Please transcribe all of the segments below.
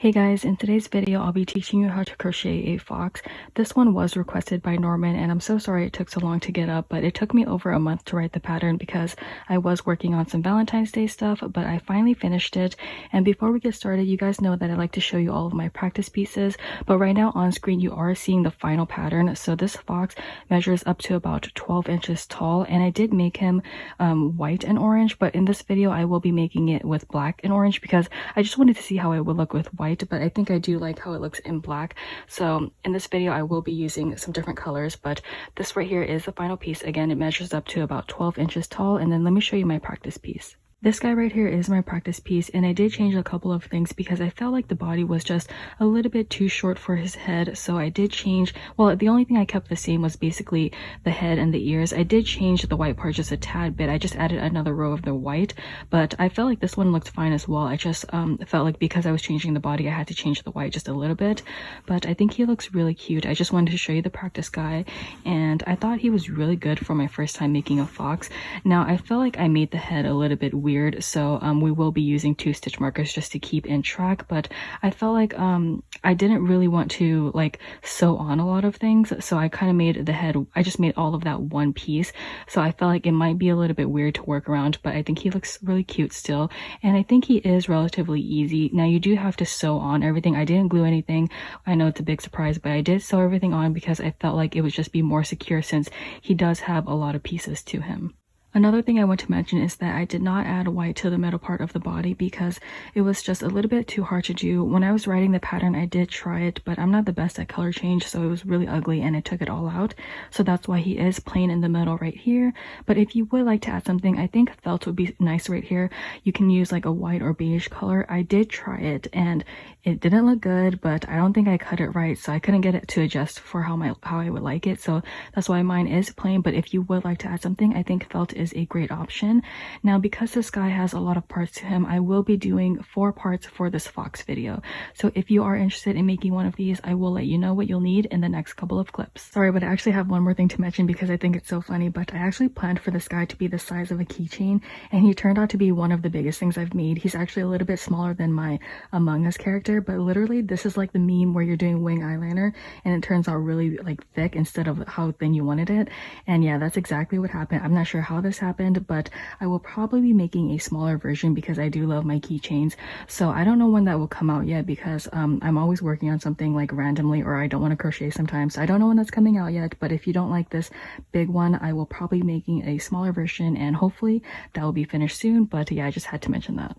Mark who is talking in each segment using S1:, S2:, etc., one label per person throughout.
S1: Hey guys, in today's video I'll be teaching you how to crochet a fox. This one was requested by Norman and I'm so sorry it took so long to get up, but it took me over a month to write the pattern because I was working on some Valentine's Day stuff, but I finally finished it. And before we get started, you guys know that I like to show you all of my practice pieces, but right now on screen you are seeing the final pattern. So this fox measures up to about 12 inches tall, and I did make him white and orange, but in this video I will be making it with black and orange because I just wanted to see how it would look with white, but I think I do like how it looks in black. So in this video I will be using some different colors, but this right here is the final piece. Again, it measures up to about 12 inches tall, and then let me show you my practice piece. This guy right here is my practice piece, and I did change a couple of things because I felt like the body was just a little bit too short for his head. So I did change, well, the only thing I kept the same was basically the head and the ears. I did change the white part just a tad bit. I just added another row of the white, but I felt like this one looked fine as well. I just felt like because I was changing the body, I had to change the white just a little bit, but I think he looks really cute. I just wanted to show you the practice guy, and I thought he was really good for my first time making a fox. Now, I felt like I made the head a little bit weird, so we will be using 2 stitch markers just to keep in track, but I felt like I didn't really want to like sew on a lot of things, so I kind of made the head, I just made all of that one piece. So I felt like it might be a little bit weird to work around, but I think he looks really cute still, and I think he is relatively easy. Now you do have to sew on everything. I didn't glue anything. I know it's a big surprise, but I did sew everything on because I felt like it would just be more secure since he does have a lot of pieces to him. Another thing I want to mention is that I did not add white to the middle part of the body because it was just a little bit too hard to do. When I was writing the pattern, I did try it, but I'm not the best at color change, so it was really ugly and I took it all out. So that's why he is plain in the middle right here. But if you would like to add something, I think felt would be nice right here. You can use like a white or beige color. I did try it and it didn't look good, but I don't think I cut it right, so I couldn't get it to adjust for how I would like it. So that's why mine is plain, but if you would like to add something, I think felt is a great option. Now, because this guy has a lot of parts to him, I will be doing 4 parts for this fox video. So if you are interested in making one of these, I will let you know what you'll need in the next couple of clips. Sorry, but I actually have one more thing to mention because I think it's so funny, but I actually planned for this guy to be the size of a keychain, and he turned out to be one of the biggest things I've made. He's actually a little bit smaller than my Among Us character, but literally this is like the meme where you're doing wing eyeliner and it turns out really like thick instead of how thin you wanted it. And yeah, that's exactly what happened. I'm not sure how this happened, but I will probably be making a smaller version because I do love my keychains. So I don't know when that will come out yet because I'm always working on something like randomly, or I don't want to crochet sometimes. So I don't know when that's coming out yet, but if you don't like this big one, I will probably be making a smaller version and hopefully that will be finished soon. But yeah, I just had to mention that.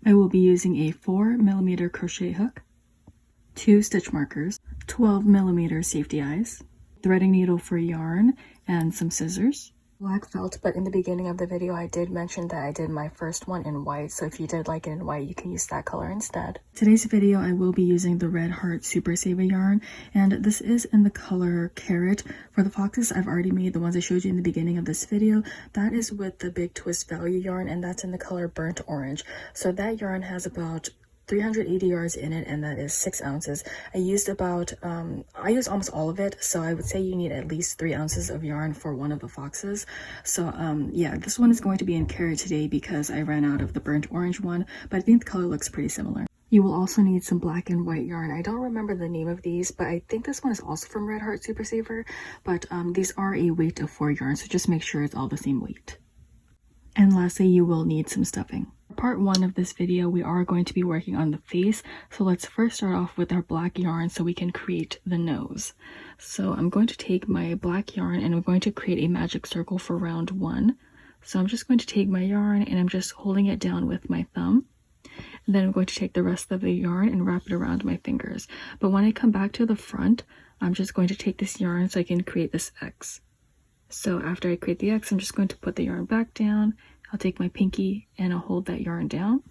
S1: I will be using a 4mm crochet hook, 2 stitch markers, 12mm safety eyes, threading needle for yarn, and some scissors. Black felt, but in the beginning of the video I did mention that I did my first one in white, so if you did like it in white, you can use that color instead. Today's video I will be using the Red Heart Super Saver yarn, and this is in the color Carrot. For the foxes I've already made, the ones I showed you in the beginning of this video, that is with the Big Twist Value yarn, and that's in the color Burnt Orange. So that yarn has about 380 yards in it, and that is 6 ounces. I used almost all of it, so I would say you need at least 3 ounces of yarn for one of the foxes. So yeah, this one is going to be in Carrot today because I ran out of the Burnt Orange one, but I think the color looks pretty similar. You will also need some black and white yarn. I don't remember the name of these, but I think this one is also from Red Heart Super Saver, but these are a weight of 4 yarn, so just make sure it's all the same weight. And lastly, you will need some stuffing. For part 1 of this video, we are going to be working on the face. So let's first start off with our black yarn so we can create the nose. So I'm going to take my black yarn and I'm going to create a magic circle for round 1. So I'm just going to take my yarn and I'm just holding it down with my thumb. And then I'm going to take the rest of the yarn and wrap it around my fingers. But when I come back to the front, I'm just going to take this yarn so I can create this X. So after I create the X, I'm just going to put the yarn back down. I'll take my pinky and I'll hold that yarn down.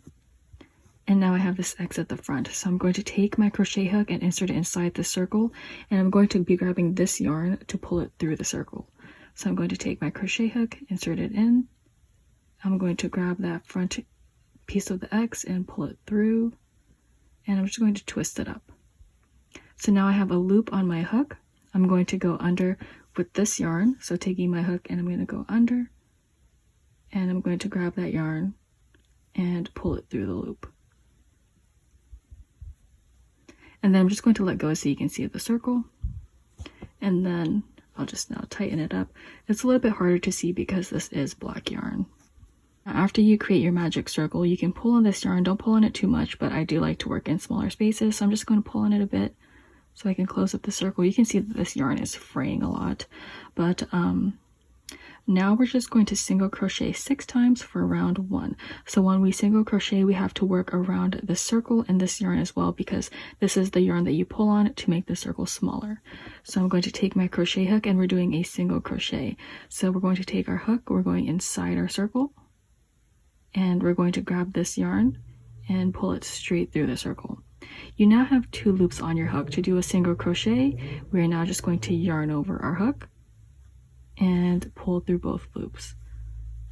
S1: And now I have this X at the front. So I'm going to take my crochet hook and insert it inside the circle. And I'm going to be grabbing this yarn to pull it through the circle. So I'm going to take my crochet hook, insert it in. I'm going to grab that front piece of the X and pull it through. And I'm just going to twist it up. So now I have a loop on my hook. I'm going to go under with this yarn, so taking my hook and I'm going to go under, and I'm going to grab that yarn and pull it through the loop. And then I'm just going to let go so you can see the circle. And then I'll just now tighten it up. It's a little bit harder to see because this is black yarn. Now, after you create your magic circle, you can pull on this yarn. Don't pull on it too much, but I do like to work in smaller spaces, so I'm just going to pull on it a bit so I can close up the circle. You can see that this yarn is fraying a lot, but now we're just going to single crochet 6 times for round 1. So when we single crochet, we have to work around the circle in this yarn as well, because this is the yarn that you pull on to make the circle smaller. So I'm going to take my crochet hook and we're doing a single crochet. So we're going to take our hook, we're going inside our circle, and we're going to grab this yarn and pull it straight through the circle. You now have 2 loops on your hook. To do a single crochet, we're now just going to yarn over our hook and pull through both loops.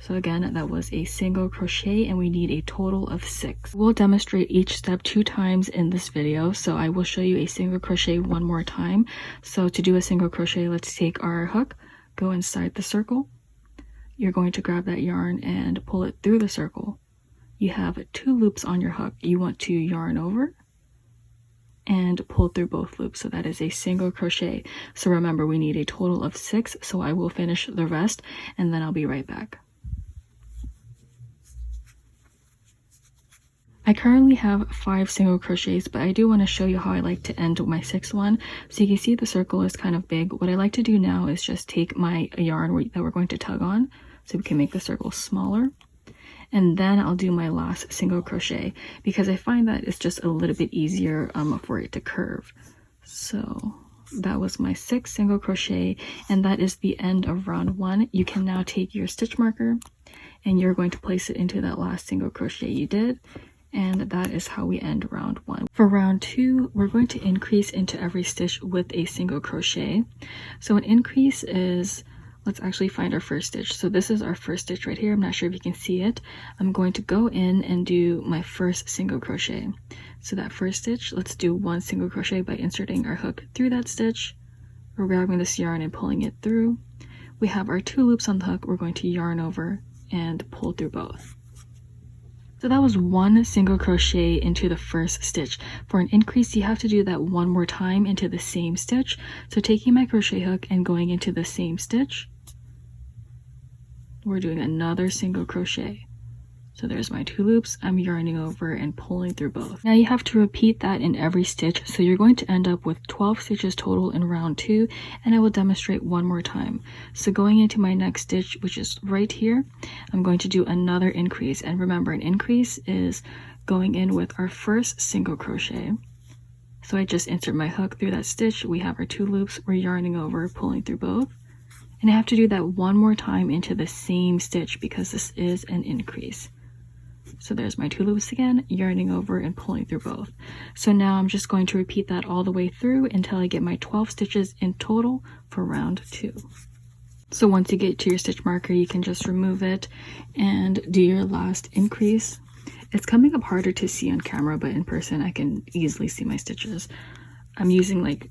S1: So again, that was a single crochet and we need a total of 6. We'll demonstrate each step 2 times in this video, so I will show you a single crochet one more time. So to do a single crochet, let's take our hook, go inside the circle. You're going to grab that yarn and pull it through the circle. You have 2 loops on your hook. You want to yarn over and pull through both loops, so that is a single crochet. So remember, we need a total of 6, so I will finish the rest and then I'll be right back. I currently have 5 single crochets, but I do want to show you how I like to end my 6th one. So you can see the circle is kind of big. What I like to do now is just take my yarn that we're going to tug on so we can make the circle smaller. And then I'll do my last single crochet because I find that it's just a little bit easier for it to curve. So that was my 6th single crochet, and that is the end of round 1. You can now take your stitch marker and you're going to place it into that last single crochet you did, and that is how we end round 1. For round 2, we're going to increase into every stitch with a single crochet. So an increase is, let's actually find our first stitch. So this is our first stitch right here. I'm not sure if you can see it. I'm going to go in and do my first single crochet. So that first stitch, let's do 1 single crochet by inserting our hook through that stitch. We're grabbing this yarn and pulling it through. We have our 2 loops on the hook. We're going to yarn over and pull through both. So that was 1 single crochet into the first stitch. For an increase, you have to do that 1 more time into the same stitch. So taking my crochet hook and going into the same stitch, we're doing another single crochet. So there's my 2 loops. I'm yarning over and pulling through both. Now you have to repeat that in every stitch. So you're going to end up with 12 stitches total in round 2, and I will demonstrate one more time. So going into my next stitch, which is right here, I'm going to do another increase. And remember, an increase is going in with our first single crochet. So I just insert my hook through that stitch. We have our 2 loops. We're yarning over, pulling through both. And I have to do that 1 more time into the same stitch because this is an increase. So there's my 2 loops again, yarning over and pulling through both. So now I'm just going to repeat that all the way through until I get my 12 stitches in total for round 2. So once you get to your stitch marker, you can just remove it and do your last increase. It's coming up harder to see on camera, but in person I can easily see my stitches. I'm using like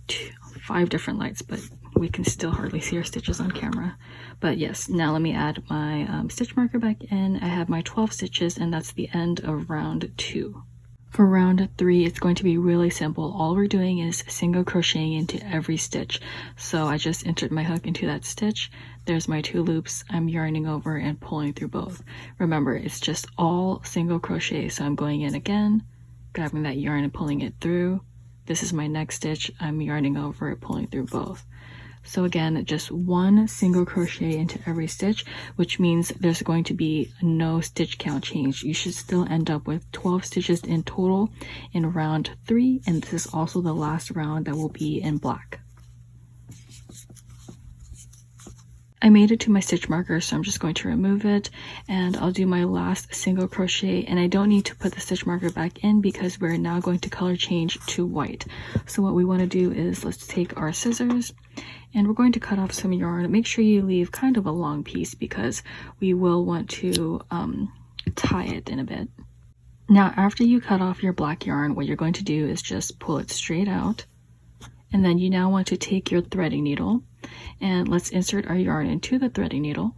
S1: 5 different lights, but we can still hardly see our stitches on camera. But yes, now let me add my stitch marker back in. I have my 12 stitches, and that's the end of round 2. For round 3, it's going to be really simple. All we're doing is single crocheting into every stitch. So I just entered my hook into that stitch. There's my 2 loops. I'm yarning over and pulling through both. Remember, it's just all single crochet. So I'm going in again, grabbing that yarn and pulling it through. This is my next stitch. I'm yarning over it, pulling through both. So again, just 1 single crochet into every stitch, which means there's going to be no stitch count change. You should still end up with 12 stitches in total in round 3, and this is also the last round that will be in black. I made it to my stitch marker, so I'm just going to remove it, and I'll do my last single crochet. And I don't need to put the stitch marker back in because we're now going to color change to white. So what we want to do is, let's take our scissors and we're going to cut off some yarn. Make sure you leave kind of a long piece because we will want to tie it in a bit. Now after you cut off your black yarn, what you're going to do is just pull it straight out, and then you now want to take your threading needle and let's insert our yarn into the threading needle.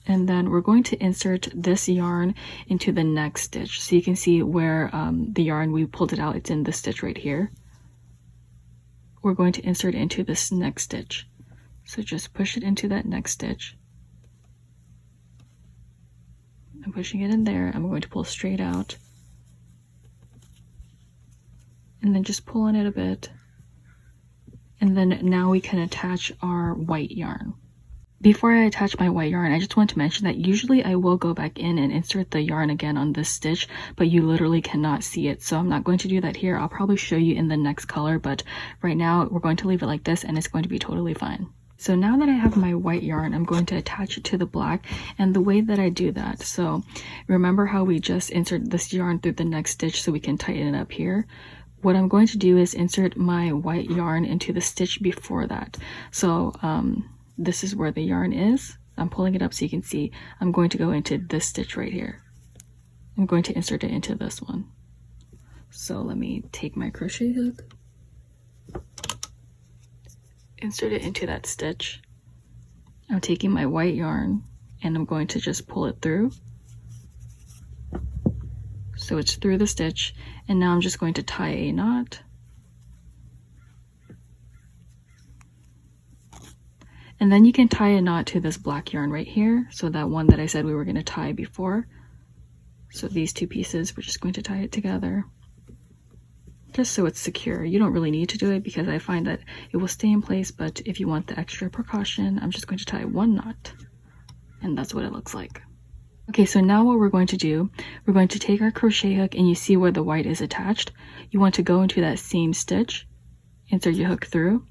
S1: And then we're going to insert this yarn into the next stitch. So you can see where the yarn, we pulled it out, it's in this stitch right here. We're going to insert it into this next stitch. So just push it into that next stitch. I'm pushing it in there. I'm going to pull straight out. And then just pull on it a bit. And then now we can attach our white yarn. Before I attach my white yarn, I just want to mention that usually I will go back in and insert the yarn again on this stitch, but you literally cannot see it. So I'm not going to do that here. I'll probably show you in the next color, but right now we're going to leave it like this and it's going to be totally fine. So now that I have my white yarn, I'm going to attach it to the black, and the way that I do that, so remember how we just insert this yarn through the next stitch so we can tighten it up here? What I'm going to do is insert my white yarn into the stitch before that. So this is where the yarn is. I'm pulling it up so you can see. I'm going to go into this stitch right here. I'm going to insert it into this one. So let me take my crochet hook, insert it into that stitch. I'm taking my white yarn and I'm going to just pull it through. So it's through the stitch, and now I'm just going to tie a knot. And then you can tie a knot to this black yarn right here. So that one that I said we were going to tie before. So these two pieces, we're just going to tie it together. Just so it's secure. You don't really need to do it because I find that it will stay in place, but if you want the extra precaution, I'm just going to tie one knot. And that's what it looks like. Okay, so now what we're going to do, we're going to take our crochet hook, and you see where the white is attached. You want to go into that same stitch, insert your hook through,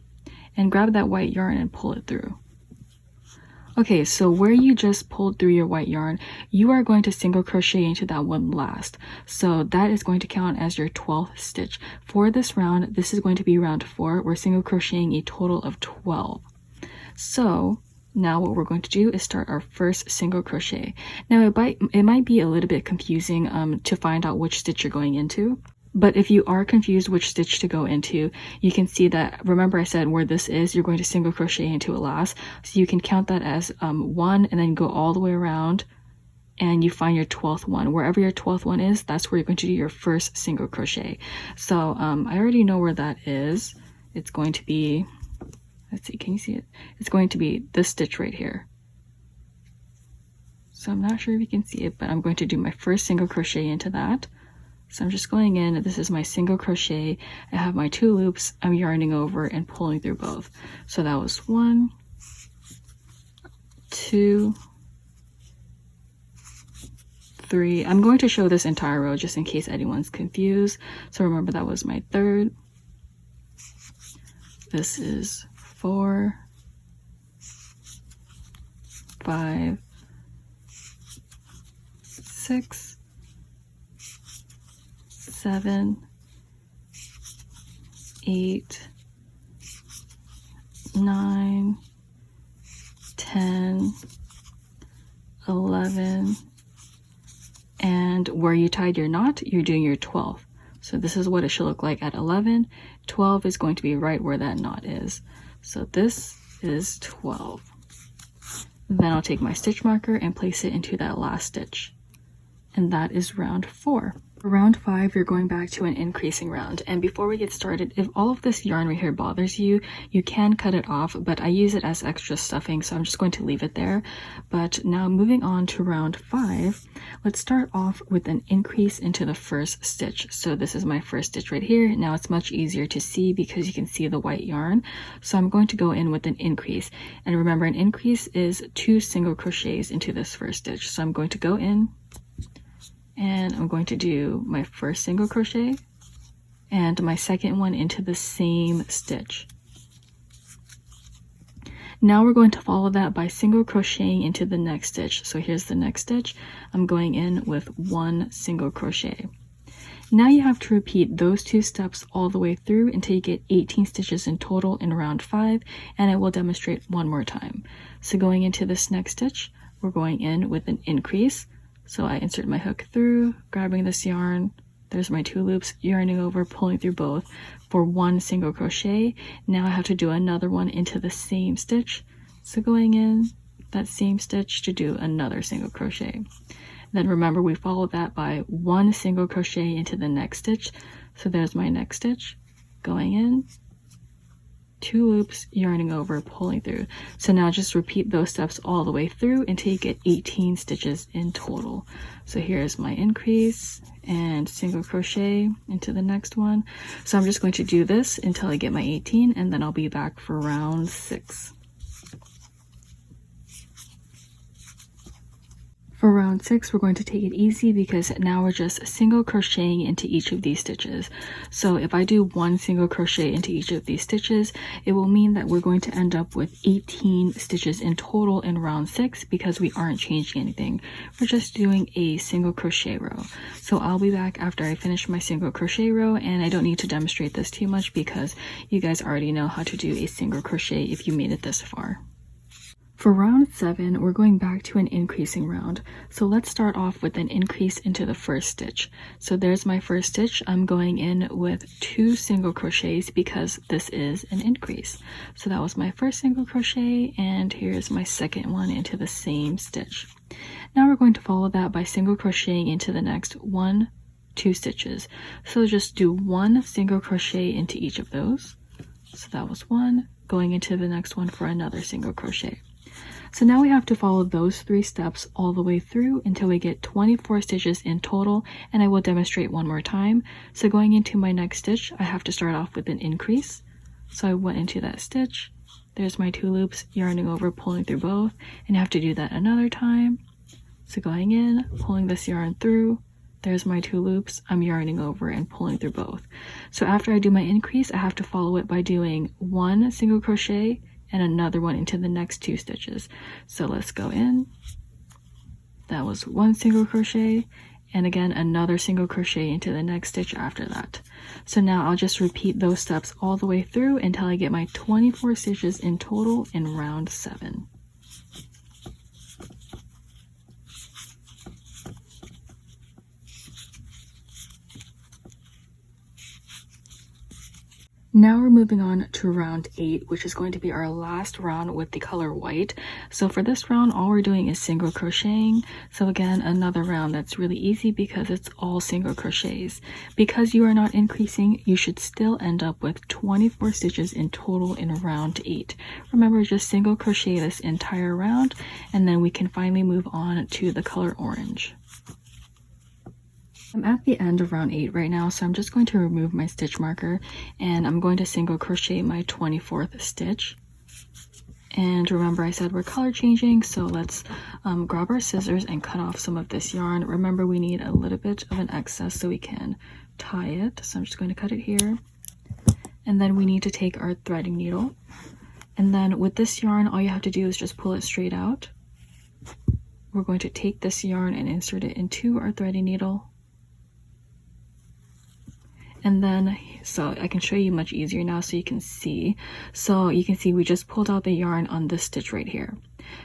S1: and grab that white yarn and pull it through. Okay, so where you just pulled through your white yarn, you are going to single crochet into that one last. So that is going to count as your 12th stitch. For this round, this is going to be round 4. We're single crocheting a total of 12. So now what we're going to do is start our first single crochet. Now it might be a little bit confusing to find out which stitch you're going into. But if you are confused which stitch to go into, you can see that, remember I said where this is, you're going to single crochet into a last. So you can count that as 1 and then go all the way around and you find your 12th one. Wherever your 12th one is, that's where you're going to do your first single crochet. So I already know where that is. It's going to be, let's see, can you see it? It's going to be this stitch right here. So I'm not sure if you can see it, but I'm going to do my first single crochet into that. So I'm just going in, this is my single crochet. I have my 2 loops, I'm yarning over and pulling through both. So that was 1, 2, 3. I'm going to show this entire row just in case anyone's confused. So remember that was my 3rd. This is 4, 5, 6, 7, 8, 9, 10, 11, and where you tied your knot, you're doing your 12th. So this is what it should look like at 11. 12 is going to be right where that knot is. So this is 12. Then I'll take my stitch marker and place it into that last stitch. And that is round 4. For round 5, you're going back to an increasing round. And before we get started, if all of this yarn right here bothers you, you can cut it off, but I use it as extra stuffing, so I'm just going to leave it there. But now moving on to round 5, let's start off with an increase into the first stitch. So this is my first stitch right here. Now it's much easier to see because you can see the white yarn. So I'm going to go in with an increase. And remember, an increase is 2 single crochets into this first stitch. So I'm going to go in, and I'm going to do my first single crochet and my second one into the same stitch. Now we're going to follow that by single crocheting into the next stitch. So here's the next stitch. I'm going in with 1 single crochet. Now you have to repeat those 2 steps all the way through until you get 18 stitches in total in round 5, and I will demonstrate one more time. So going into this next stitch, we're going in with an increase. So I insert my hook through, grabbing this yarn, there's my 2 loops, yarning over, pulling through both for 1 single crochet. Now I have to do another one into the same stitch. So going in, that same stitch to do another single crochet. Then remember, we follow that by 1 single crochet into the next stitch. So there's my next stitch, going in, 2 loops, yarning over, pulling through. So now just repeat those steps all the way through until you get 18 stitches in total. So here's my increase and single crochet into the next one. So I'm just going to do this until I get my 18, and then I'll be back for round 6. For round 6, we're going to take it easy because now we're just single crocheting into each of these stitches. So if I do 1 single crochet into each of these stitches, it will mean that we're going to end up with 18 stitches in total in round 6 because we aren't changing anything. We're just doing a single crochet row. So I'll be back after I finish my single crochet row, and I don't need to demonstrate this too much because you guys already know how to do a single crochet if you made it this far. For round 7, we're going back to an increasing round. So let's start off with an increase into the first stitch. So there's my first stitch. I'm going in with 2 single crochets because this is an increase. So that was my first single crochet, and here's my second one into the same stitch. Now we're going to follow that by single crocheting into the next 1, 2 stitches. So just do 1 single crochet into each of those. So that was 1, going into the next one for another single crochet. So now we have to follow those 3 steps all the way through until we get 24 stitches in total, and I will demonstrate one more time. So going into my next stitch, I have to start off with an increase. So I went into that stitch, there's my 2 loops, yarning over, pulling through both, and I have to do that another time. So going in, pulling this yarn through, there's my 2 loops, I'm yarning over and pulling through both. So after I do my increase, I have to follow it by doing 1 single crochet and another one into the next 2 stitches. So let's go in, that was 1 single crochet, and again another single crochet into the next stitch after that. So now I'll just repeat those steps all the way through until I get my 24 stitches in total in round 7. Now we're moving on to round 8, which is going to be our last round with the color white. So for this round, all we're doing is single crocheting. So again, another round that's really easy because it's all single crochets. Because you are not increasing, you should still end up with 24 stitches in total in round 8. Remember, just single crochet this entire round, and then we can finally move on to the color orange. I'm at the end of round 8 right now, so I'm just going to remove my stitch marker, and I'm going to single crochet my 24th stitch. And remember, I said we're color changing, so let's grab our scissors and cut off some of this yarn. Remember, we need a little bit of an excess so we can tie it. So I'm just going to cut it here. And then we need to take our threading needle. And then with this yarn, all you have to do is just pull it straight out. We're going to take this yarn and insert it into our threading needle. And then, so I can show you much easier now so you can see. So you can see we just pulled out the yarn on this stitch right here.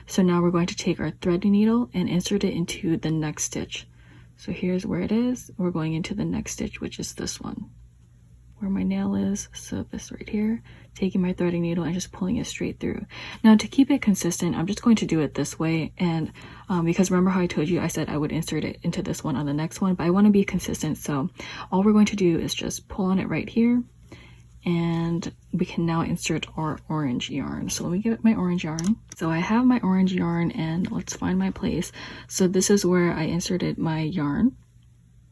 S1: So now we're going to take our threading needle and insert it into the next stitch. So here's where it is. We're going into the next stitch, which is this one, where my nail is. So this right here, taking my threading needle and just pulling it straight through. Now to keep it consistent, I'm just going to do it this way, and because remember how I told you I said I would insert it into this one on the next one, but I want to be consistent, so all we're going to do is just pull on it right here, and we can now insert our orange yarn. So let me get my orange yarn. So I have my orange yarn, and let's find my place. So this is where I inserted my yarn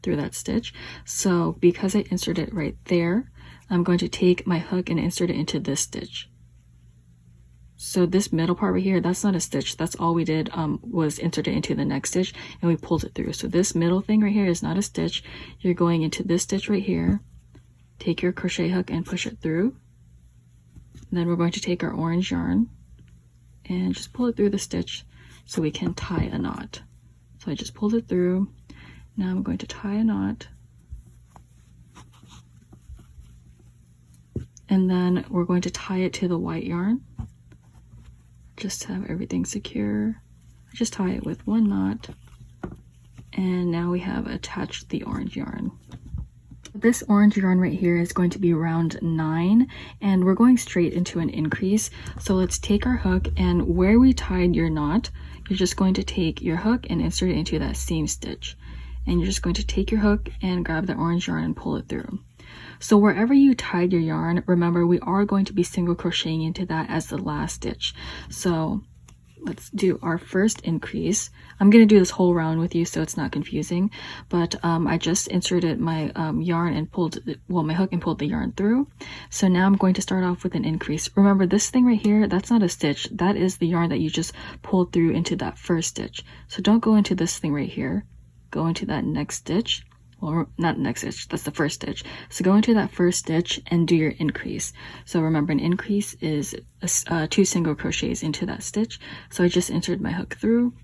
S1: through that stitch. So because I inserted it right there, I'm going to take my hook and insert it into this stitch. So this middle part right here, that's not a stitch, that's all we did was insert it into the next stitch, and we pulled it through. So this middle thing right here is not a stitch. You're going into this stitch right here, take your crochet hook and push it through. And then we're going to take our orange yarn and just pull it through the stitch so we can tie a knot. So I just pulled it through. Now I'm going to tie a knot, and then we're going to tie it to the white yarn just to have everything secure. Just tie it with 1 knot, and now we have attached the orange yarn. This orange yarn right here is going to be round 9, and we're going straight into an increase. So let's take our hook, and where we tied your knot, you're just going to take your hook and insert it into that same stitch. And you're just going to take your hook and grab the orange yarn and pull it through. So wherever you tied your yarn, remember we are going to be single crocheting into that as the last stitch. So let's do our first increase. I'm going to do this whole round with you so it's not confusing, but I just inserted my yarn and pulled, well, my hook and pulled the yarn through. So now I'm going to start off with an increase. Remember this thing right here, that's not a stitch. That is the yarn that you just pulled through into that first stitch. So don't go into this thing right here. Go into that next stitch. Well, not next stitch, that's the first stitch. So go into that first stitch and do your increase. So remember, an increase is 2 single crochets into that stitch. So I just inserted my hook through.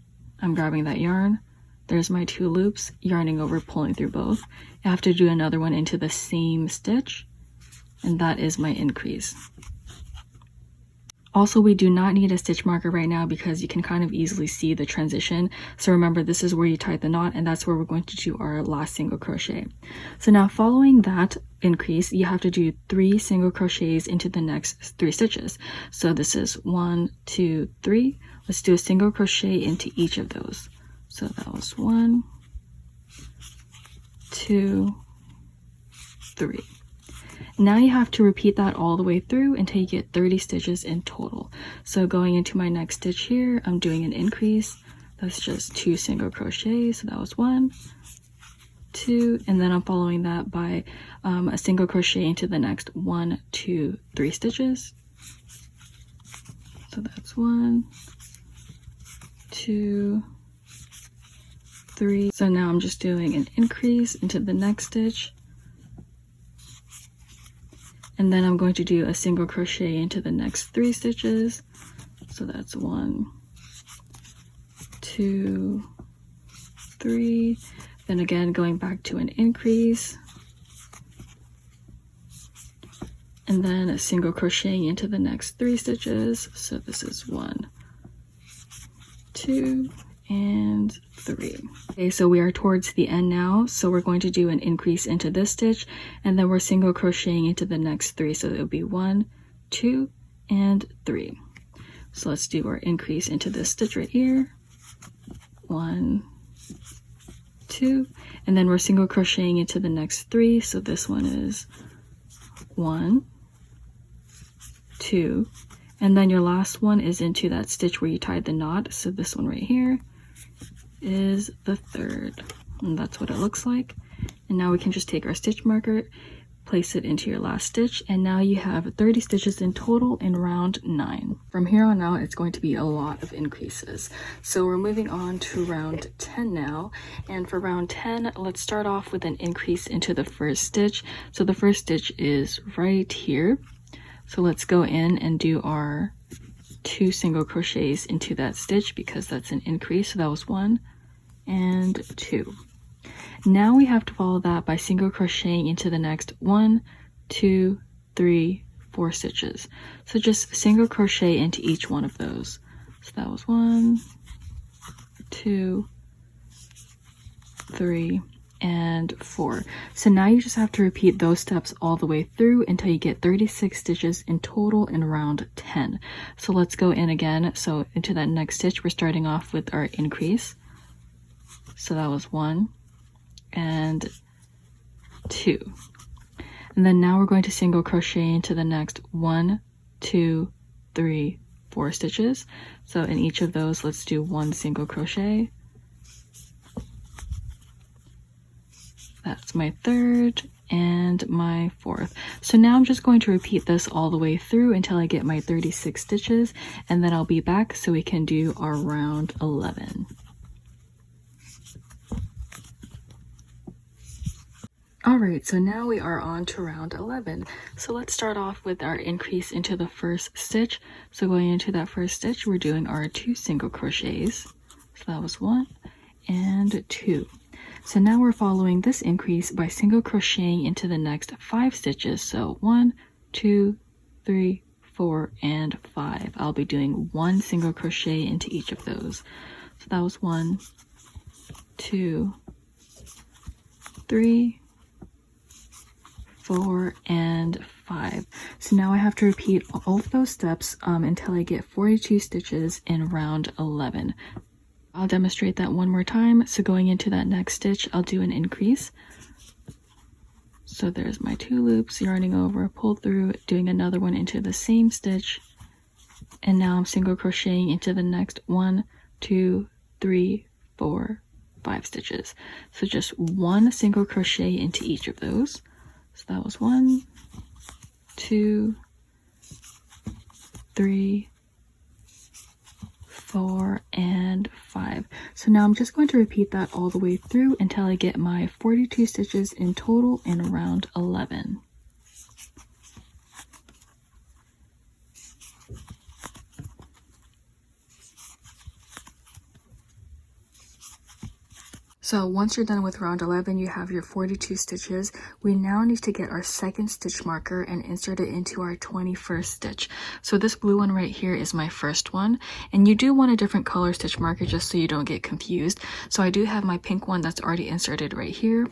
S1: I'm grabbing that yarn. There's my 2 loops, yarning over, pulling through both. I have to do another one into the same stitch, and that is my increase. Also, we do not need a stitch marker right now because you can kind of easily see the transition. So remember, this is where you tie the knot, and that's where we're going to do our last single crochet. So now following that increase, you have to do 3 single crochets into the next 3 stitches. So this is 1, 2, 3. Let's do a single crochet into each of those. So that was 1, 2, 3. Now you have to repeat that all the way through until you get 30 stitches in total. So going into my next stitch here, I'm doing an increase. That's just 2 single crochets. So that was 1, 2, and then I'm following that by a single crochet into the next 1, 2, 3 stitches. So that's 1, 2, 3. So now I'm just doing an increase into the next stitch. And then I'm going to do a single crochet into the next 3 stitches. So that's 1, 2, 3. Then again, going back to an increase. And then a single crochet into the next 3 stitches. So this is 1, 2, and 3. Okay, so we are towards the end now, so we're going to do an increase into this stitch, and then we're single crocheting into the next 3, so it'll be 1, 2, and 3. So let's do our increase into this stitch right here. 1, 2, and then we're single crocheting into the next 3, so this one is 1, 2, and then your last one is into that stitch where you tied the knot, so this one right here is the 3rd, and that's what it looks like. And now we can just take our stitch marker, place it into your last stitch, and now you have 30 stitches in total in round 9. From here on out, it's going to be a lot of increases. So we're moving on to round 10 now, and for round 10, let's start off with an increase into the first stitch. So the first stitch is right here. So let's go in and do our 2 single crochets into that stitch because that's an increase. So that was 1 and 2. Now we have to follow that by single crocheting into the next 1, 2, 3, 4 stitches. So just single crochet into each one of those. So that was 1, 2, 3, and 4. So now you just have to repeat those steps all the way through until you get 36 stitches in total in round 10. So let's go in again. So into that next stitch, we're starting off with our increase. So that was 1 and 2. And then now we're going to single crochet into the next 1, 2, 3, 4 stitches. So in each of those, let's do 1 single crochet. That's my 3rd and my 4th. So now I'm just going to repeat this all the way through until I get my 36 stitches, and then I'll be back so we can do our round 11. Alright, so now we are on to round 11. So let's start off with our increase into the first stitch. So going into that first stitch, we're doing our 2 single crochets. So that was 1 and 2. So now we're following this increase by single crocheting into the next 5 stitches. So 1, 2, 3, 4, and 5. I'll be doing 1 single crochet into each of those. So that was 1, 2, 3, 4, and 5. So now I have to repeat all of those steps until I get 42 stitches in round 11. I'll demonstrate that one more time. So going into that next stitch, I'll do an increase. So there's my 2 loops, yarning over, pull through, doing another one into the same stitch, and now I'm single crocheting into the next 1, 2, 3, 4, 5 stitches. So just 1 single crochet into each of those. So that was 1, 2, 3, 4, and 5. So now I'm just going to repeat that all the way through until I get my 42 stitches in total in round 11. So once you're done with round 11, you have your 42 stitches. We now need to get our second stitch marker and insert it into our 21st stitch. So this blue one right here is my first one, and you do want a different color stitch marker just so you don't get confused. So I do have my pink one that's already inserted right here.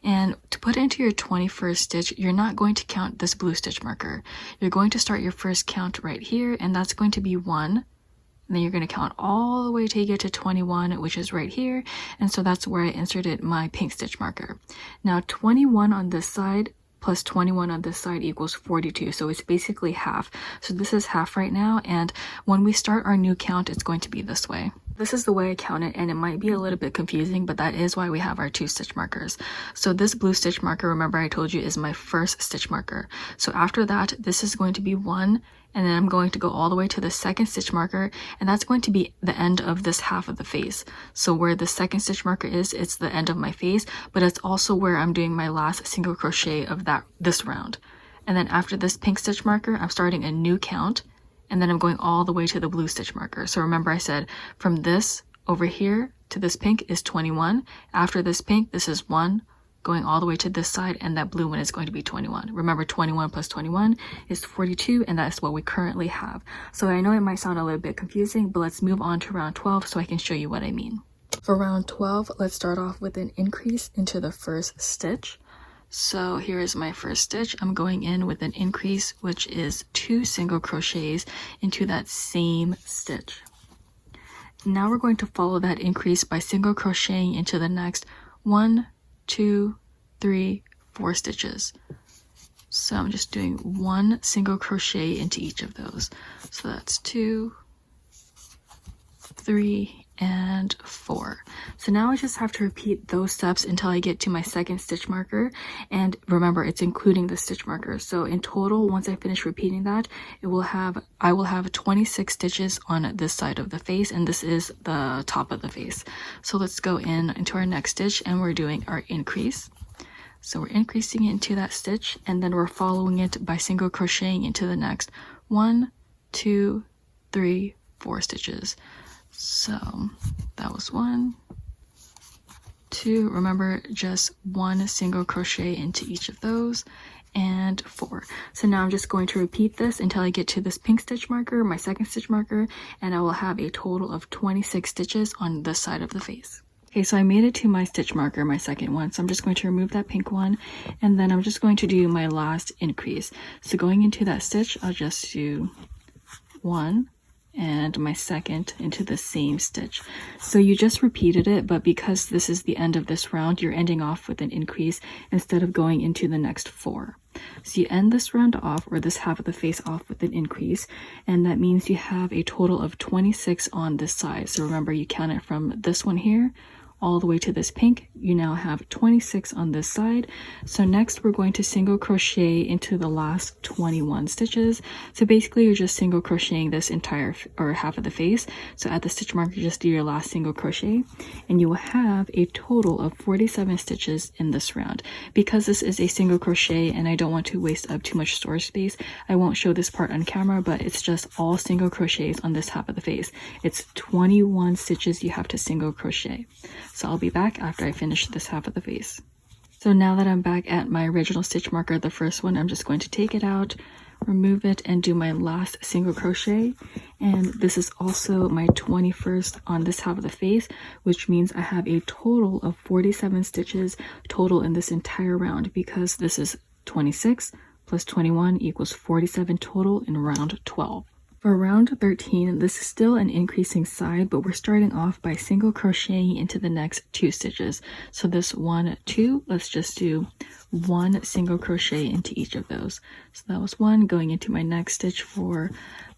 S1: And to put it into your 21st stitch, you're not going to count this blue stitch marker. You're going to start your first count right here, and that's going to be 1. And then you're going to count all the way till you get to 21, which is right here. And so that's where I inserted my pink stitch marker. Now 21 on this side plus 21 on this side equals 42. So it's basically half. So this is half right now. And when we start our new count, it's going to be this way. This is the way I count it, and it might be a little bit confusing, but that is why we have our 2 stitch markers. So this blue stitch marker, remember I told you, is my first stitch marker. So after that, this is going to be 1, and then I'm going to go all the way to the second stitch marker, and that's going to be the end of this half of the face. So where the second stitch marker is, it's the end of my face, but it's also where I'm doing my last single crochet of this round. And then after this pink stitch marker, I'm starting a new count, and then I'm going all the way to the blue stitch marker. So remember I said from this over here to this pink is 21. After this pink, this is 1, going all the way to this side, and that blue one is going to be 21. Remember 21 plus 21 is 42, and that's what we currently have. So I know it might sound a little bit confusing, but let's move on to round 12 so I can show you what I mean. For round 12, let's start off with an increase into the first stitch. So here is my first stitch. I'm going in with an increase, which is 2 single crochets into that same stitch. Now we're going to follow that increase by single crocheting into the next 1, 2, 3, 4 stitches. So I'm just doing 1 single crochet into each of those. So that's 2, 3, and 4. So now I just have to repeat those steps until I get to my second stitch marker, and remember it's including the stitch marker. So in total, once I finish repeating that, I will have 26 stitches on this side of the face, and this is the top of the face. So let's go into our next stitch, and we're doing our increase. So we're increasing into that stitch, and then we're following it by single crocheting into the next 1, 2, 3, 4 stitches. So that was 1, 2, remember just 1 single crochet into each of those, and 4. So now I'm just going to repeat this until I get to this pink stitch marker, my second stitch marker, and I will have a total of 26 stitches on this side of the face. Okay, so I made it to my stitch marker, my second one, so I'm just going to remove that pink one, and then I'm just going to do my last increase. So going into that stitch, I'll just do 1, and my second into the same stitch. So you just repeated it, but because this is the end of this round, you're ending off with an increase instead of going into the next 4. So you end this round off, or this half of the face off, with an increase, and that means you have a total of 26 on this side. So remember, you count it from this one here all the way to this pink. You now have 26 on this side. So next we're going to single crochet into the last 21 stitches. So basically you're just single crocheting this entire or half of the face. So at the stitch marker, just do your last single crochet, and you will have a total of 47 stitches in this round. Because this is a single crochet and I don't want to waste up too much storage space, I won't show this part on camera, but it's just all single crochets on this half of the face. It's 21 stitches you have to single crochet. So I'll be back after I finish this half of the face. So now that I'm back at my original stitch marker, the first one, I'm just going to take it out, remove it, and do my last single crochet. And this is also my 21st on this half of the face, which means I have a total of 47 stitches total in this entire round, because this is 26 plus 21 equals 47 total in round 12. For round 13, this is still an increasing side, but we're starting off by single crocheting into the next 2 stitches. So this 1, 2, let's just do 1 single crochet into each of those. So that was 1, going into my next stitch for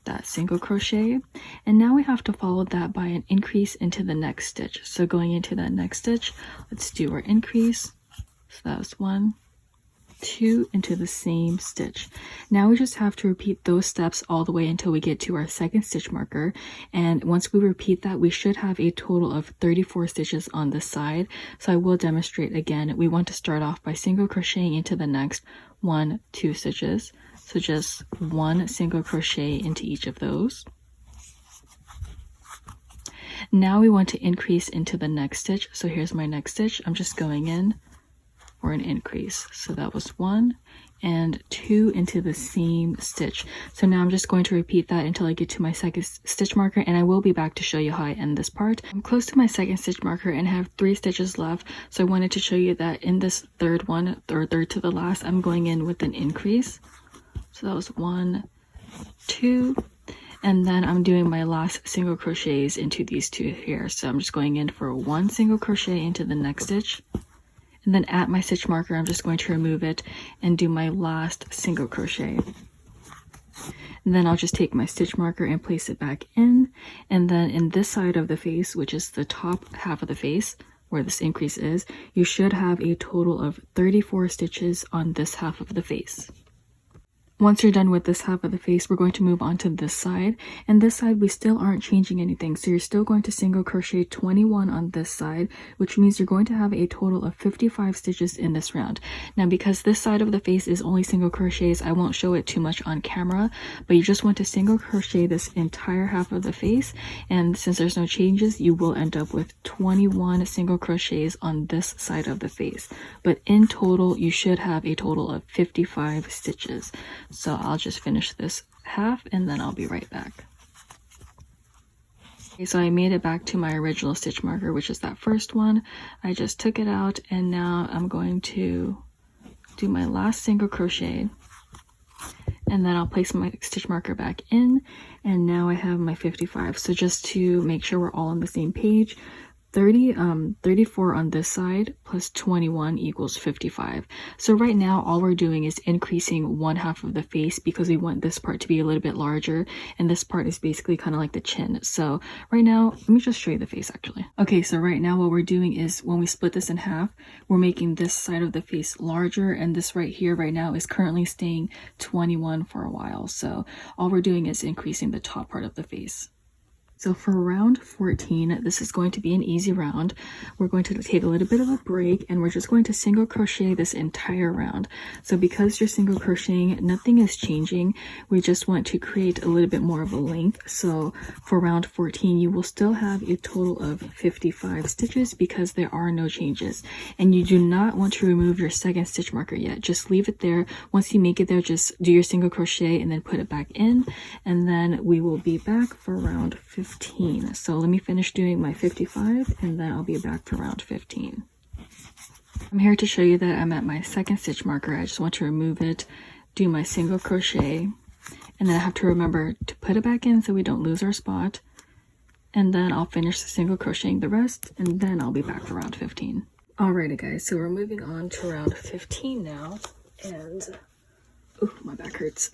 S1: that single crochet. And now we have to follow that by an increase into the next stitch. So going into that next stitch, let's do our increase. So that was 1, 2 into the same stitch. Now we just have to repeat those steps all the way until we get to our second stitch marker, and once we repeat that, we should have a total of 34 stitches on this side. So I will demonstrate again. We want to start off by single crocheting into the next 1, 2 stitches. So just 1 single crochet into each of those. Now we want to increase into the next stitch. So here's my next stitch. I'm just going in for an increase. So that was 1 and 2 into the same stitch. So now I'm just going to repeat that until I get to my second stitch marker, and I will be back to show you how I end this part. I'm close to my second stitch marker and have 3 stitches left. So I wanted to show you that in this third one, or third to the last, I'm going in with an increase. So that was 1, 2, and then I'm doing my last single crochets into these 2 here. So I'm just going in for 1 single crochet into the next stitch. And then at my stitch marker, I'm just going to remove it and do my last single crochet. And then I'll just take my stitch marker and place it back in. And then in this side of the face, which is the top half of the face, where this increase is, you should have a total of 34 stitches on this half of the face. Once you're done with this half of the face, we're going to move on to this side, and this side we still aren't changing anything, so you're still going to single crochet 21 on this side, which means you're going to have a total of 55 stitches in this round. Now because this side of the face is only single crochets, I won't show it too much on camera, but you just want to single crochet this entire half of the face, and since there's no changes, you will end up with 21 single crochets on this side of the face. But in total, you should have a total of 55 stitches. So I'll just finish this half and then I'll be right back. Okay, so I made it back to my original stitch marker, which is that first one. I just took it out, and now I'm going to do my last single crochet, and then I'll place my stitch marker back in, and now I have my 55. So just to make sure we're all on the same page, 34 on this side plus 21 equals 55. So right now all we're doing is increasing 1 half of the face because we want this part to be a little bit larger, and this part is basically kind of like the chin. So right now, let me just show you the face actually. Okay, so right now what we're doing is when we split this in half, we're making this side of the face larger, and this right here right now is currently staying 21 for a while. So all we're doing is increasing the top part of the face. So for round 14, this is going to be an easy round. We're going to take a little bit of a break, and we're just going to single crochet this entire round. So because you're single crocheting, nothing is changing. We just want to create a little bit more of a length. So for round 14, you will still have a total of 55 stitches because there are no changes. And you do not want to remove your second stitch marker yet. Just leave it there. Once you make it there, just do your single crochet and then put it back in. And then we will be back for round 15. So let me finish doing my 55 and then I'll be back for round 15. I'm here to show you that I'm at my second stitch marker. I just want to remove it, do my single crochet, and then I have to remember to put it back in so we don't lose our spot. And then I'll finish the single crocheting the rest, and then I'll be back for round 15. Alrighty guys, so we're moving on to round 15 now, and oh, my back hurts.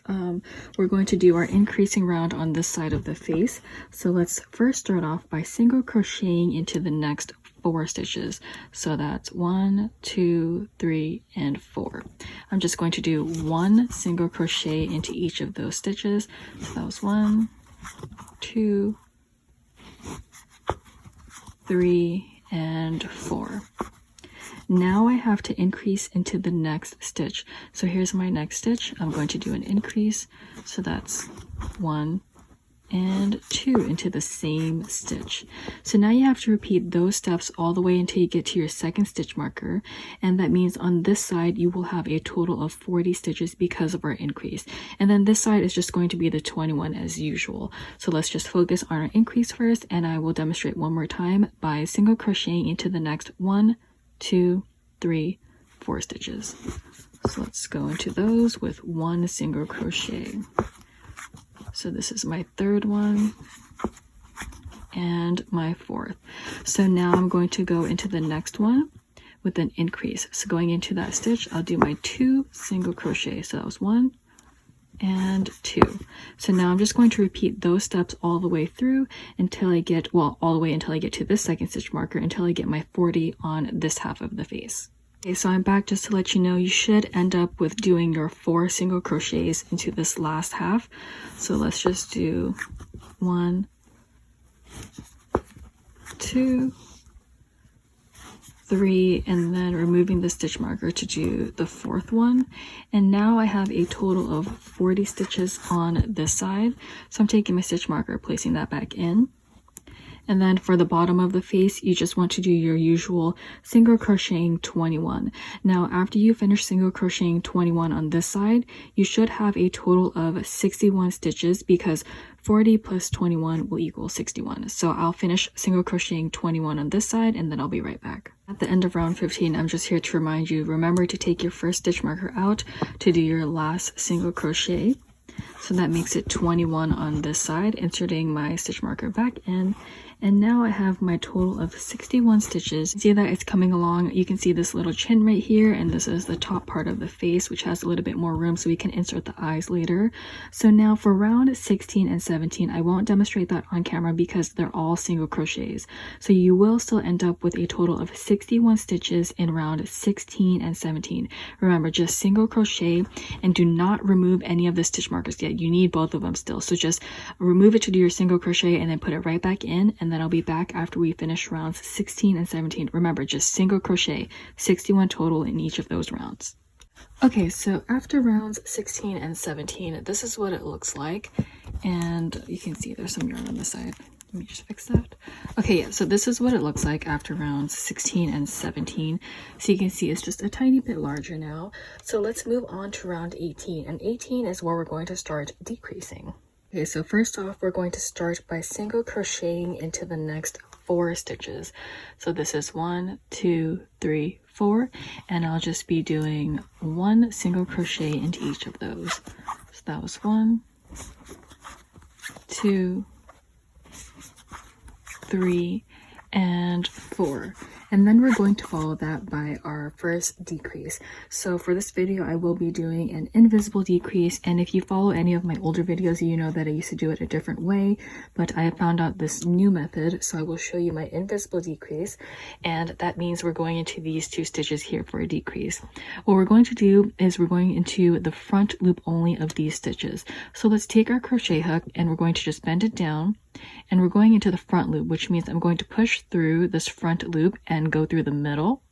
S1: We're going to do our increasing round on this side of the face. So let's first start off by single crocheting into the next 4 stitches. So that's 1, 2, 3, and 4. I'm just going to do 1 single crochet into each of those stitches. So that was 1, 2, 3, and 4. Now I have to increase into the next stitch. So here's my next stitch. I'm going to do an increase. So that's 1 and 2 into the same stitch. So now you have to repeat those steps all the way until you get to your second stitch marker. And that means on this side, you will have a total of 40 stitches because of our increase. And then this side is just going to be the 21 as usual. So let's just focus on our increase first, and I will demonstrate one more time by single crocheting into the next 1, 2, 3, 4 stitches. So let's go into those with 1 single crochet. So this is my 3rd one and my 4th. So now I'm going to go into the next one with an increase. So going into that stitch, I'll do my 2 single crochet. So that was 1 and 2. So now I'm just going to repeat those steps all the way through until I get, well, all the way until I get to this second stitch marker, until I get my 40 on this half of the face. Okay, so I'm back just to let you know you should end up with doing your 4 single crochets into this last half. So let's just do 1, 2, 3, and then removing the stitch marker to do the 4th one. And now I have a total of 40 stitches on this side. So I'm taking my stitch marker, placing that back in. And then for the bottom of the face, you just want to do your usual single crocheting 21. Now, after you finish single crocheting 21 on this side, you should have a total of 61 stitches, because 40 plus 21 will equal 61. So I'll finish single crocheting 21 on this side, and then I'll be right back. At the end of round 15, I'm just here to remind you, remember to take your first stitch marker out to do your last single crochet. So that makes it 21 on this side, inserting my stitch marker back in. And now I have my total of 61 stitches. See that it's coming along. You can see this little chin right here, and this is the top part of the face, which has a little bit more room so we can insert the eyes later. So now for round 16 and 17, I won't demonstrate that on camera because they're all single crochets. So you will still end up with a total of 61 stitches in round 16 and 17. Remember, just single crochet, and do not remove any of the stitch markers yet. You need both of them still. So just remove it to do your single crochet and then put it right back in, and then I'll be back after we finish rounds 16 and 17. Remember, just single crochet, 61 total in each of those rounds. Okay, so after rounds 16 and 17, this is what it looks like. And you can see there's some yarn on the side. Let me just fix that. Okay, yeah, so this is what it looks like after rounds 16 and 17. So you can see it's just a tiny bit larger now. So let's move on to round 18. And 18 is where we're going to start decreasing. Okay, so first off, we're going to start by single crocheting into the next 4 stitches. So this is 1, 2, 3, 4, and I'll just be doing 1 single crochet into each of those. So that was 1, 2, 3, and 4. And then we're going to follow that by our first decrease. So for this video, I will be doing an invisible decrease. And if you follow any of my older videos, you know that I used to do it a different way, but I have found out this new method. So I will show you my invisible decrease. And that means we're going into these 2 stitches here for a decrease. What we're going to do is we're going into the front loop only of these stitches. So let's take our crochet hook and we're going to just bend it down. And we're going into the front loop, which means I'm going to push through this front loop and go through the middle.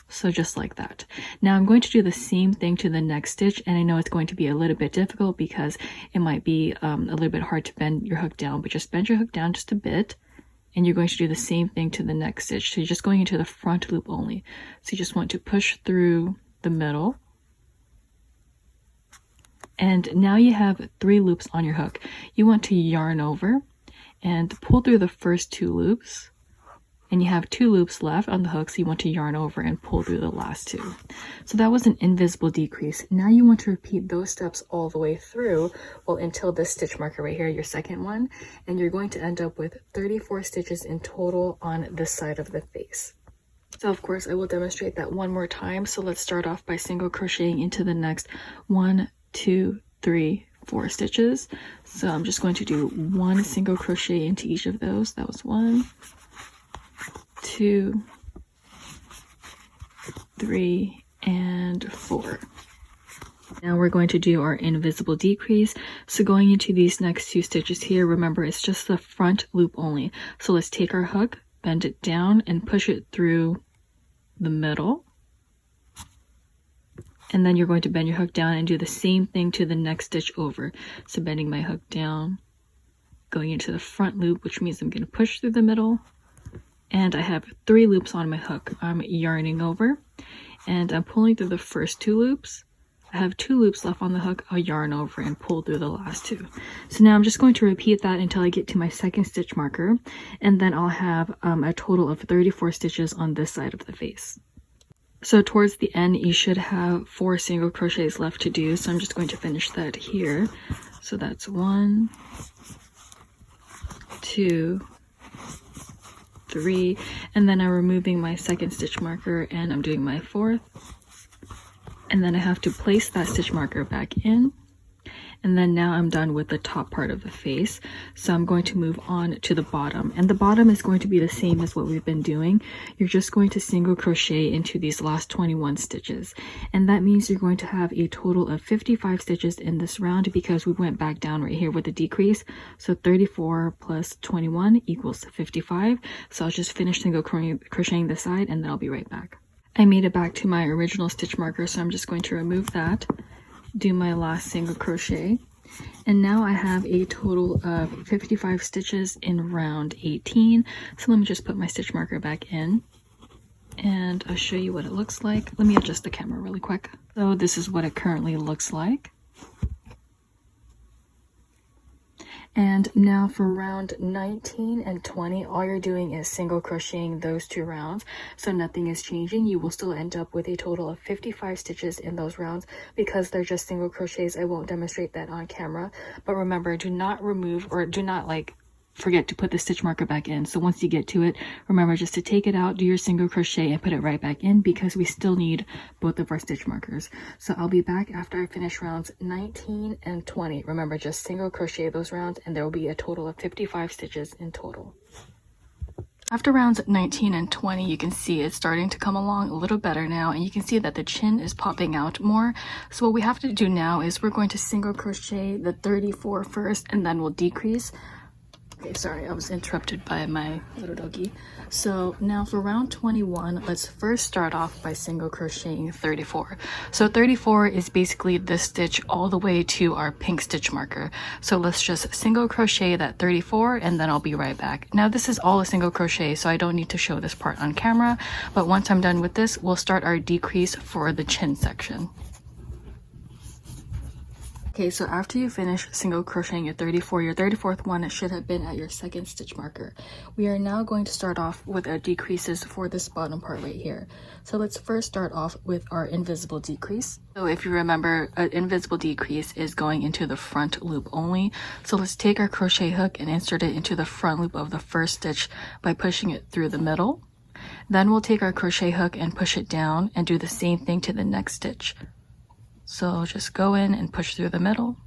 S1: So just like that. Now I'm going to do the same thing to the next stitch, and I know it's going to be a little bit difficult because it might be a little bit hard to bend your hook down, but just bend your hook down just a bit, and you're going to do the same thing to the next stitch. So you're just going into the front loop only. So you just want to push through the middle. And now you have 3 loops on your hook. You want to yarn over and pull through the first 2 loops. And you have 2 loops left on the hook, so you want to yarn over and pull through the last 2. So that was an invisible decrease. Now you want to repeat those steps all the way through, well, until this stitch marker right here, your second one. And you're going to end up with 34 stitches in total on this side of the face. So of course, I will demonstrate that one more time. So let's start off by single crocheting into the next 1, 2, 3, 4 stitches. So I'm just going to do 1 single crochet into each of those. That was 1, 2, 3, and 4. Now we're going to do our invisible decrease. So going into these next 2 stitches here, remember it's just the front loop only. So let's take our hook, bend it down, and push it through the middle. And then you're going to bend your hook down and do the same thing to the next stitch over. So bending my hook down, going into the front loop, which means I'm going to push through the middle. And I have 3 loops on my hook. I'm yarning over and I'm pulling through the first 2 loops. I have 2 loops left on the hook. I'll yarn over and pull through the last 2. So now I'm just going to repeat that until I get to my second stitch marker. And then I'll have a total of 34 stitches on this side of the face. So towards the end, you should have 4 single crochets left to do. So I'm just going to finish that here. So that's 1, 2, 3, and then I'm removing my second stitch marker and I'm doing my 4th. And then I have to place that stitch marker back in. And then now I'm done with the top part of the face. So I'm going to move on to the bottom. And the bottom is going to be the same as what we've been doing. You're just going to single crochet into these last 21 stitches. And that means you're going to have a total of 55 stitches in this round because we went back down right here with the decrease. So 34 plus 21 equals 55. So I'll just finish single crocheting this side and then I'll be right back. I made it back to my original stitch marker, so I'm just going to remove that. Do my last single crochet, and now I have a total of 55 stitches in round 18. So let me just put my stitch marker back in and I'll show you what it looks like. Let me adjust the camera really quick. So this is what it currently looks like. And now for round 19 and 20, all you're doing is single crocheting those 2 rounds. So nothing is changing. You will still end up with a total of 55 stitches in those rounds. Because they're just single crochets, I won't demonstrate that on camera. But remember, do not remove or do not forget to put the stitch marker back in. So once you get to it, remember just to take it out, do your single crochet and put it right back in because we still need both of our stitch markers. So I'll be back after I finish rounds 19 and 20. Remember, just single crochet those rounds and there will be a total of 55 stitches in total. After rounds 19 and 20, you can see it's starting to come along a little better now, and you can see that the chin is popping out more. So what we have to do now is we're going to single crochet the 34 first and then we'll decrease. Okay, sorry, I was interrupted by my little doggy. So now for round 21, let's first start off by single crocheting 34. So 34 is basically this stitch all the way to our pink stitch marker. So let's just single crochet that 34 and then I'll be right back. Now this is all a single crochet, so I don't need to show this part on camera, but once I'm done with this, we'll start our decrease for the chin section. Okay, so after you finish single crocheting your 34, your 34th one should have been at your second stitch marker. We are now going to start off with our decreases for this bottom part right here. So let's first start off with our invisible decrease. So if you remember, an invisible decrease is going into the front loop only. So let's take our crochet hook and insert it into the front loop of the first stitch by pushing it through the middle. Then we'll take our crochet hook and push it down and do the same thing to the next stitch. So just go in and push through the middle.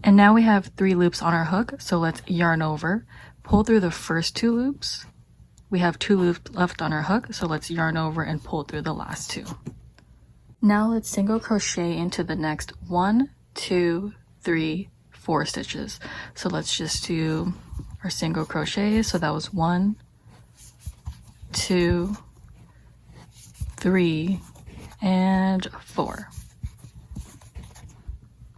S1: And now we have 3 loops on our hook, so let's yarn over, pull through the first 2 loops. We have 2 loops left on our hook, so let's yarn over and pull through the last 2. Now let's single crochet into the next 1, 2, 3, 4 stitches. So let's just do our single crochet. So that was 1, 2, 3, and 4.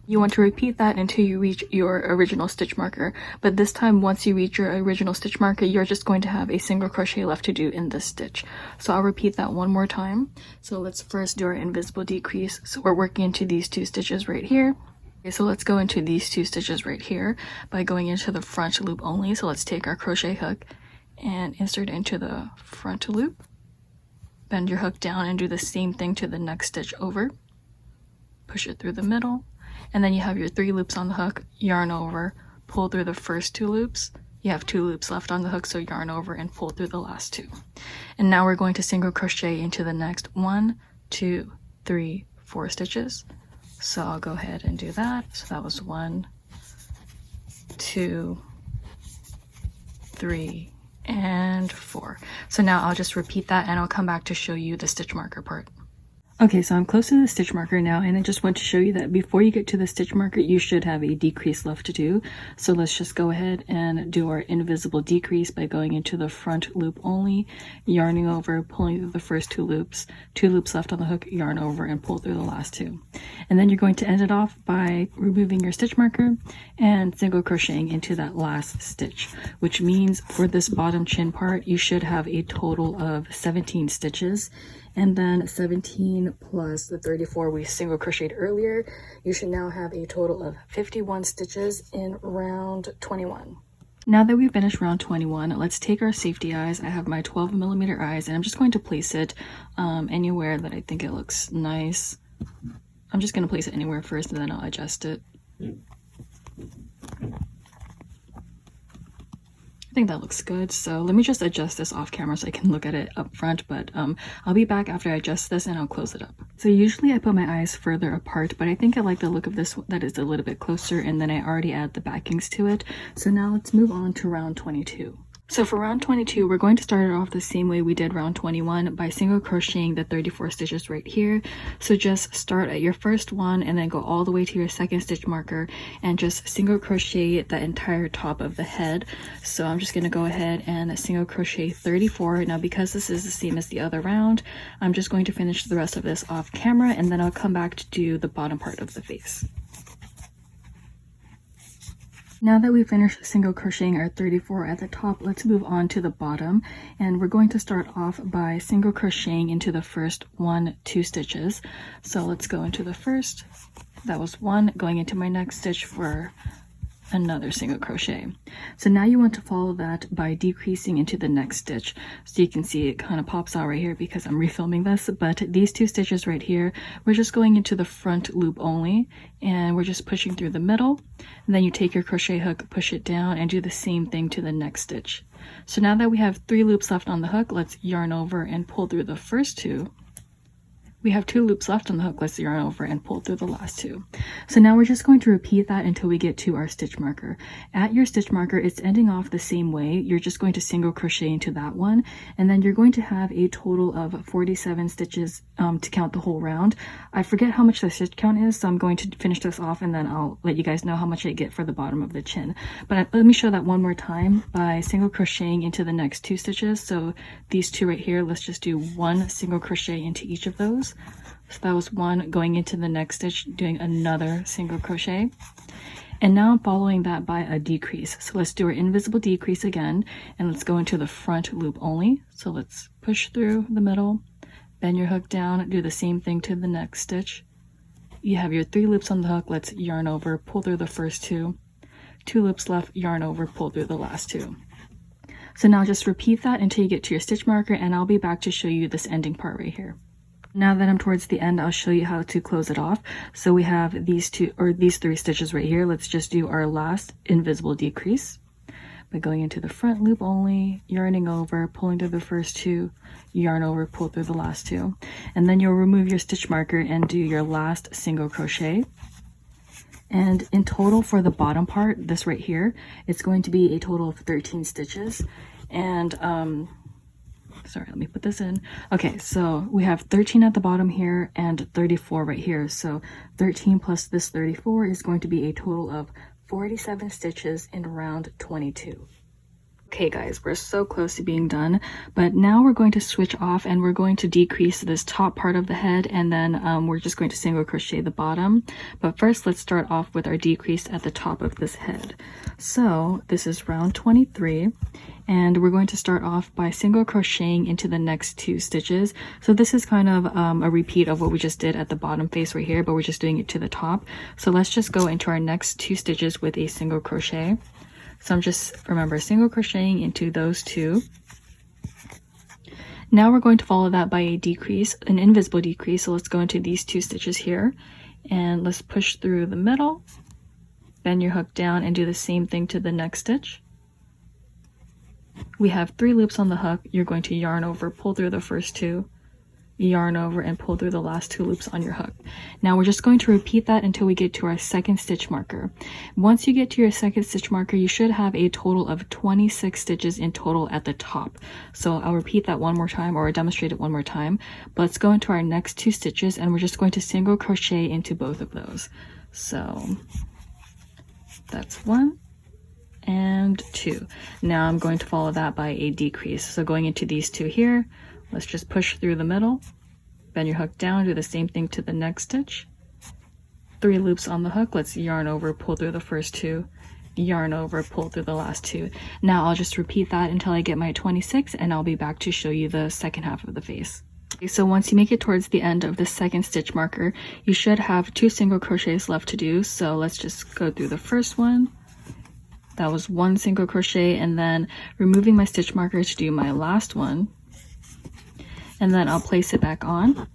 S1: You want to repeat that until you reach your original stitch marker, but this time once you reach your original stitch marker, you're just going to have a single crochet left to do in this stitch. So I'll repeat that one more time. So let's first do our invisible decrease. So we're working into these 2 stitches right here. Okay, so let's go into these 2 stitches right here by going into the front loop only. So let's take our crochet hook and insert it into the front loop. Bend your hook down and do the same thing to the next stitch over. Push it through the middle. And then you have your 3 loops on the hook, yarn over, pull through the first 2 loops. You have 2 loops left on the hook, so yarn over and pull through the last 2. And now we're going to single crochet into the next 1, 2, 3, 4 stitches. So I'll go ahead and do that. So that was 1, 2, 3, and 4. So now I'll just repeat that and I'll come back to show you the stitch marker part. Okay, so I'm close to the stitch marker now, and I just want to show you that before you get to the stitch marker, you should have a decrease left to do. So let's just go ahead and do our invisible decrease by going into the front loop only, yarning over, pulling through the first 2 loops, 2 loops left on the hook, yarn over, and pull through the last 2. And then you're going to end it off by removing your stitch marker and single crocheting into that last stitch, which means for this bottom chin part, you should have a total of 17 stitches. And then 17 plus the 34 we single crocheted earlier, you should now have a total of 51 stitches in round 21. Now that we've finished round 21, let's take our safety eyes. I have my 12mm eyes, and I'm just going to place it anywhere that I think it looks nice. I'm just going to place it anywhere first, and then I'll adjust it. I think that looks good, so let me just adjust this off camera so I can look at it up front, but I'll be back after I adjust this and I'll close it up. So usually I put my eyes further apart, but I think I like the look of this that is a little bit closer, and then I already add the backings to it. So now let's move on to round 22. So for round 22, we're going to start it off the same way we did round 21 by single crocheting the 34 stitches right here. So just start at your first one and then go all the way to your second stitch marker and just single crochet the entire top of the head. So I'm just going to go ahead and single crochet 34. Now because this is the same as the other round, I'm just going to finish the rest of this off camera, and then I'll come back to do the bottom part of the face. Now that we've finished single crocheting our 34 at the top, let's move on to the bottom, and we're going to start off by single crocheting into the first 2 stitches. So let's go into the first, that was 1, going into my next stitch for another single crochet. So now you want to follow that by decreasing into the next stitch. So you can see it kind of pops out right here because I'm refilming this, but these 2 stitches right here, we're just going into the front loop only, and we're just pushing through the middle, and then you take your crochet hook, push it down, and do the same thing to the next stitch. So now that we have 3 loops left on the hook, let's yarn over and pull through the first 2. We have 2 loops left on the hook. Let's yarn over and pull through the last 2. So now we're just going to repeat that until we get to our stitch marker. At your stitch marker, it's ending off the same way. You're just going to single crochet into that one, and then you're going to have a total of 47 stitches to count the whole round. I forget how much the stitch count is, so I'm going to finish this off and then I'll let you guys know how much I get for the bottom of the chin. But let me show that one more time by single crocheting into the next 2 stitches. So these 2 right here, let's just do 1 single crochet into each of those. So that was 1, going into the next stitch, doing another single crochet. And now I'm following that by a decrease. So let's do our invisible decrease again, and let's go into the front loop only. So let's push through the middle, bend your hook down, do the same thing to the next stitch. You have your 3 loops on the hook. Let's yarn over, pull through the first 2. 2 loops left, yarn over, pull through the last 2. So now just repeat that until you get to your stitch marker, and I'll be back to show you this ending part right here. Now that I'm towards the end, I'll show you how to close it off. So we have these 3 stitches right here. Let's just do our last invisible decrease by going into the front loop only, yarning over, pulling through the first 2, yarn over, pull through the last 2, and then you'll remove your stitch marker and do your last single crochet. And in total for the bottom part, this right here, it's going to be a total of 13 stitches. And sorry, let me put this in. Okay, so we have 13 at the bottom here and 34 right here. So 13 plus this 34 is going to be a total of 47 stitches in round 22. Okay guys, we're so close to being done, but now we're going to switch off and we're going to decrease this top part of the head, and then we're just going to single crochet the bottom. But first, let's start off with our decrease at the top of this head. So this is round 23, and we're going to start off by single crocheting into the next 2 stitches. So this is kind of a repeat of what we just did at the bottom face right here, but we're just doing it to the top. So let's just go into our next 2 stitches with a single crochet. So I'm just, remember, single crocheting into those 2. Now we're going to follow that by a decrease, an invisible decrease. So let's go into these 2 stitches here, and let's push through the middle, bend your hook down, and do the same thing to the next stitch. We have 3 loops on the hook. You're going to yarn over, pull through the first 2, yarn over, and pull through the last 2 loops on your hook. Now we're just going to repeat that until we get to our second stitch marker. Once you get to your second stitch marker, you should have a total of 26 stitches in total at the top. So I'll repeat that one more time, or demonstrate it one more time. But let's go into our next 2 stitches, and we're just going to single crochet into both of those. So that's 1 and 2. Now I'm going to follow that by a decrease. So going into these 2 here, let's just push through the middle, bend your hook down, do the same thing to the next stitch. 3 loops on the hook. Let's yarn over, pull through the first 2, yarn over, pull through the last 2. Now I'll just repeat that until I get my 26, and I'll be back to show you the second half of the face. Okay, so once you make it towards the end of the second stitch marker, you should have 2 single crochets left to do. So let's just go through the first one, that was 1 single crochet, and then removing my stitch marker to do my last one, and then I'll place it back on.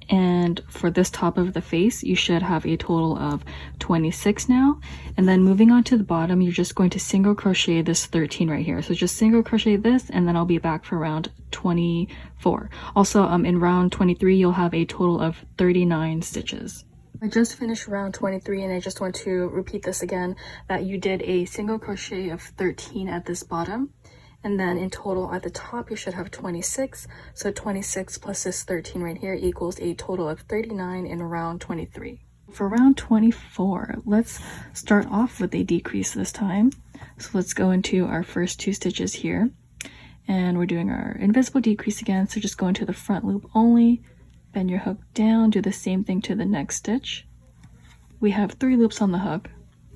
S1: And for this top of the face, you should have a total of 26 now. And then moving on to the bottom, you're just going to single crochet this 13 right here. So just single crochet this, and then I'll be back for round 24. Also, in round 23, you'll have a total of 39 stitches. I just finished round 23, and I just want to repeat this again, that you did a single crochet of 13 at this bottom. And then in total at the top, you should have 26. So 26 plus this 13 right here equals a total of 39 in round 23. For round 24, let's start off with a decrease this time. So let's go into our first 2 stitches here. And we're doing our invisible decrease again. So just go into the front loop only, bend your hook down, do the same thing to the next stitch. We have 3 loops on the hook,